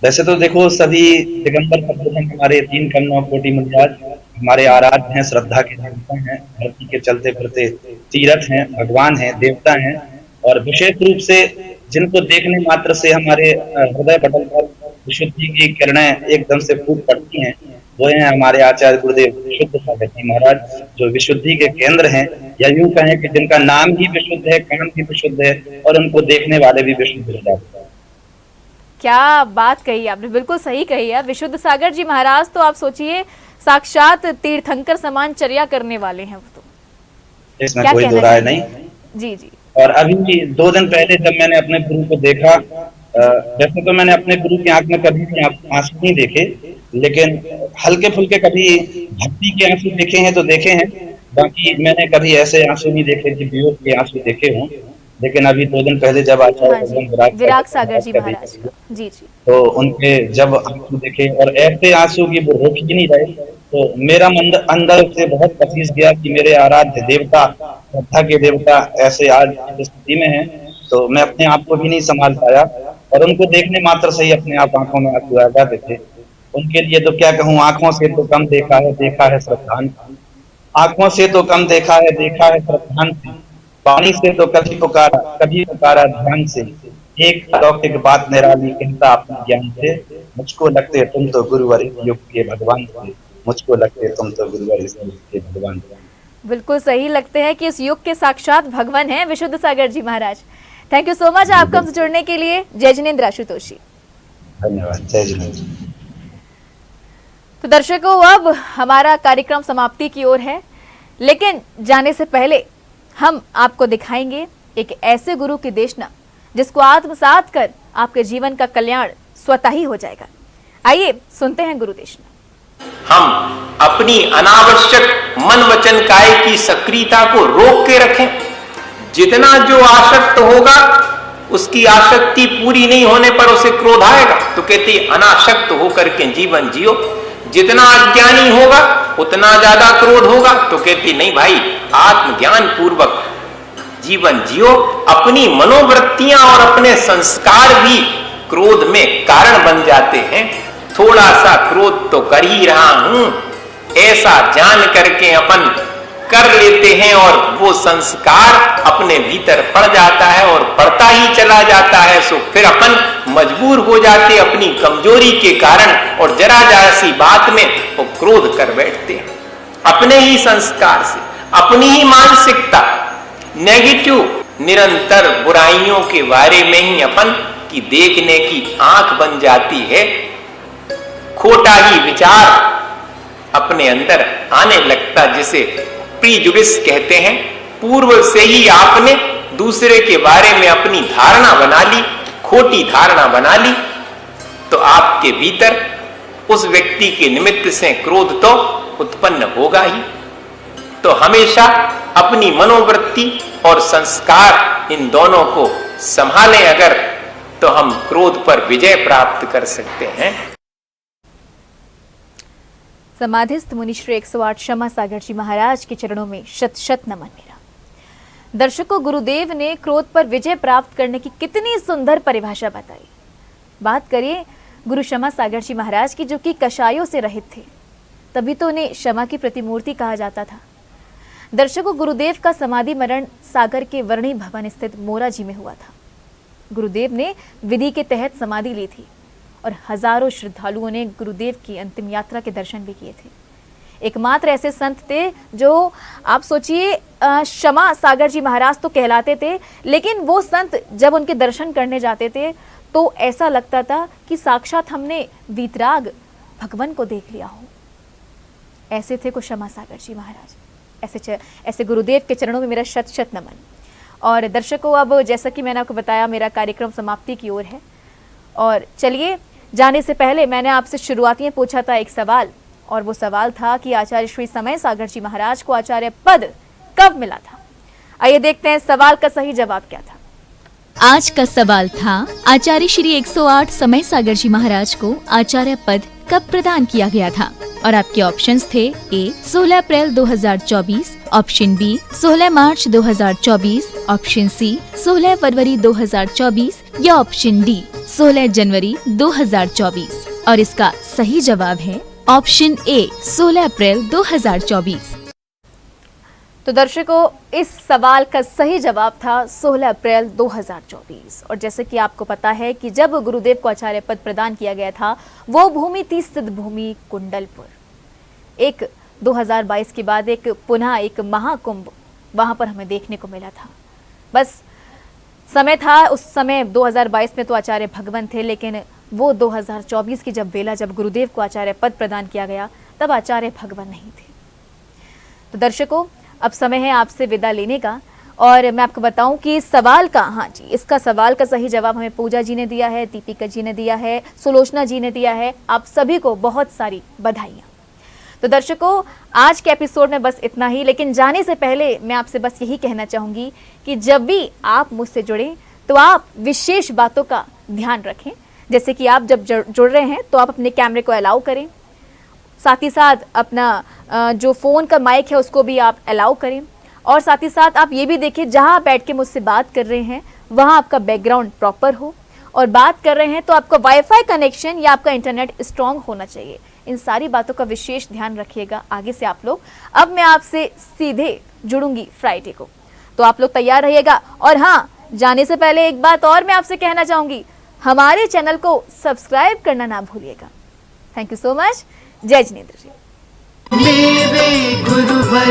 वैसे तो देखो, सभी दिगंबर सदगुरु हमारे 3 कन्नौ कोटि मुनिराज हमारे आराध्य हैं, श्रद्धा के देवता हैं, धरती के चलते फिरते तीर्थ हैं, भगवान हैं, देवता हैं। और विशेष रूप से जिनको देखने मात्र से हमारे हृदय पटल पर विशुद्धि की किरणें एकदम से फूट पड़ती हैं, वो हैं हमारे आचार्य गुरुदेव विशुद्ध सागर जी महाराज, जो विशुद्धि के केंद्र हैं, या यूं कहें कि जिनका नाम ही विशुद्ध है, काम भी विशुद्ध है, और उनको देखने वाले भी विशुद्ध हो जाते हैं। क्या बात कही आपने, बिल्कुल सही कही है। विशुद्ध सागर जी महाराज तो आप सोचिए साक्षात तीर्थंकर समान चर्या करने वाले हैं वो तो, इसमें कोई दो राय नहीं। जी जी। और अभी 2 दिन पहले जब मैंने अपने गुरु को देखा, वैसे तो मैंने अपने गुरु की आंख में कभी भी आंसू नहीं देखे, लेकिन हल्के फुल्के कभी भक्ति के आंसू देखे हैं तो देखे हैं, बाकी मैंने कभी ऐसे आंसू नहीं देखे कि वियोग के आंसू देखे हों। लेकिन अभी 2 दिन पहले जब आचार्य विराग सागर जी महाराज का, जी जी, तो उनके जब आंसू देखे और ऐसे आंसू की वो रोक ही नहीं रहे, तो मेरा मन अंदर से बहुत पसीज गया कि मेरे आराध्य देवता, श्रद्धा के देवता ऐसे आज इस स्थिति में हैं, तो मैं अपने आप को भी नहीं संभाल पाया और उनको देखने मात्र से ही अपने आप आंखों में आंसू आ जाते थे। उनके लिए तो क्या कहूँ, आंखों से तो कम देखा है श्रद्धांति, आंखों से तो कम देखा है श्रद्धांति, पानी से तो कभी पुकारा ध्यान से, एक अलौकिक बात निराली कहता अपने ज्ञान से, मुझको लगते तुम तो गुरुवर इस युग के भगवान थे, मुझको लगते तुम तो गुरुवर इस युग के भगवान थे। बिल्कुल सही लगते हैं कि इस युग के साक्षात भगवान हैं विशुद्ध सागर जी महाराज। थैंक यू सो मच आपका हमसे जुड़ने के लिए। जय जिनेंद्र आशुतोषी। धन्यवाद। जय जिनेंद्र। तो दर्शकों, अब हमारा कार्यक्रम समाप्ति की ओर है, लेकिन जाने से पहले हम आपको दिखाएंगे एक ऐसे गुरु की देशना जिसको आत्मसात कर आपके जीवन का कल्याण स्वतः ही हो जाएगा। आइए सुनते हैं गुरु देशना। हम अपनी अनावश्यक मन वचन काय की सक्रियता को रोक के रखें। जितना जो आसक्त होगा उसकी आसक्ति पूरी नहीं होने पर उसे क्रोध आएगा, तो कहते अनासक्त होकर के जीवन जियो। जितना अज्ञानी होगा उतना ज्यादा क्रोध होगा, तो कहती नहीं भाई आत्मज्ञान पूर्वक जीवन जियो। अपनी मनोवृत्तियां और अपने संस्कार भी क्रोध में कारण बन जाते हैं। थोड़ा सा क्रोध तो कर ही रहा हूं ऐसा जान करके अपन कर लेते हैं और वो संस्कार अपने भीतर पड़ जाता है और पड़ता ही चला जाता है। सो फिर अपन मजबूर हो जाते अपनी कमजोरी के कारण और जरा जरा सी बात में वो क्रोध कर बैठते हैं। अपने ही संस्कार से, अपनी ही मानसिकता नेगेटिव निरंतर बुराइयों के बारे में ही अपन की देखने की आंख बन जाती है। खोटा ही विचार अपने अंदर आने लगता, जिसे प्रीजुडिस कहते हैं। पूर्व से ही आपने दूसरे के बारे में अपनी धारणा बना ली, खोटी धारणा बना ली, तो आपके भीतर उस व्यक्ति के निमित्त से क्रोध तो उत्पन्न होगा ही। तो हमेशा अपनी मनोवृत्ति और संस्कार इन दोनों को संभालें अगर, तो हम क्रोध पर विजय प्राप्त कर सकते हैं। समाधिस्थ मुनिश्री 108 क्षमा सागर जी महाराज के चरणों में शत शत नमन मेरा। दर्शकों, गुरुदेव ने क्रोध पर विजय प्राप्त करने की कितनी सुंदर परिभाषा बताई। बात करिए गुरु क्षमा सागर जी महाराज की, जो कि कषायों से रहित थे, तभी तो उन्हें क्षमा की प्रतिमूर्ति कहा जाता था। दर्शकों, गुरुदेव का समाधि मरण सागर के वर्णी भवन स्थित मोरा जी में हुआ था। गुरुदेव ने विधि के तहत समाधि ली थी और हजारों श्रद्धालुओं ने गुरुदेव की अंतिम यात्रा के दर्शन भी किए थे। एकमात्र ऐसे संत थे जो, आप सोचिए, क्षमा सागर जी महाराज तो कहलाते थे, लेकिन वो संत जब उनके दर्शन करने जाते थे तो ऐसा लगता था कि साक्षात हमने वीतराग भगवान को देख लिया हो। ऐसे थे को क्षमा सागर जी महाराज। ऐसे गुरुदेव के चरणों में मेरा शत शत नमन। और दर्शकों, अब जैसा कि मैंने आपको बताया, मेरा कार्यक्रम समाप्ति की ओर है। और चलिए, जाने से पहले मैंने आपसे शुरुआती में पूछा था एक सवाल, और वो सवाल था कि आचार्य श्री समय सागर जी महाराज को आचार्य पद कब मिला था। आइए देखते हैं सवाल का सही जवाब क्या था। आज का सवाल था, आचार्य श्री 108 समय सागर जी महाराज को आचार्य पद कब प्रदान किया गया था। और आपके ऑप्शंस थे: ए 16 अप्रैल 2024, ऑप्शन बी 16 मार्च 2024, ऑप्शन सी 16 फरवरी 2024 या ऑप्शन डी 16 जनवरी 2024। और इसका सही जवाब है ऑप्शन ए 16 अप्रैल 2024। तो दर्शकों, इस सवाल का सही जवाब था 16 अप्रैल 2024। और जैसे कि आपको पता है कि जब गुरुदेव को आचार्य पद प्रदान किया गया था, वो भूमि थी सिद्ध भूमि कुंडलपुर। एक 2022 के बाद पुनः एक महाकुंभ वहां पर हमें देखने को मिला था। बस समय था, उस समय 2022 में तो आचार्य भगवान थे, लेकिन वो 2024 की जब बेला, जब गुरुदेव को आचार्य पद प्रदान किया गया, तब आचार्य भगवान नहीं थे। तो दर्शकों, अब समय है आपसे विदा लेने का। और मैं आपको बताऊं कि सवाल का, हाँ जी, इसका सवाल का सही जवाब हमें पूजा जी ने दिया है, दीपिका जी ने दिया है, सुलोचना जी ने दिया है। आप सभी को बहुत सारी बधाइयाँ। तो दर्शकों, आज के एपिसोड में बस इतना ही। लेकिन जाने से पहले मैं आपसे बस यही कहना चाहूँगी कि जब भी आप मुझसे जुड़ें तो आप विशेष बातों का ध्यान रखें। जैसे कि आप जब जुड़ रहे हैं तो आप अपने कैमरे को अलाउ करें, साथ ही साथ अपना जो फ़ोन का माइक है उसको भी आप अलाउ करें। और साथ ही साथ आप ये भी देखें, जहाँ बैठ के मुझसे बात कर रहे हैं वहाँ आपका बैकग्राउंड प्रॉपर हो, और बात कर रहे हैं तो आपका वाईफाई कनेक्शन या आपका इंटरनेट स्ट्रांग होना चाहिए। इन सारी बातों का विशेष ध्यान रखिएगा आगे से आप लोग। अब मैं आपसे सीधे जुड़ूंगी फ्राइडे को, तो आप लोग तैयार रहिएगा। और हाँ, जाने से पहले एक बात और मैं आपसे कहना चाहूँगी, हमारे चैनल को सब्सक्राइब करना ना भूलिएगा। Thank you so much. जय जिनेंद्र जी। मेरे गुरुवर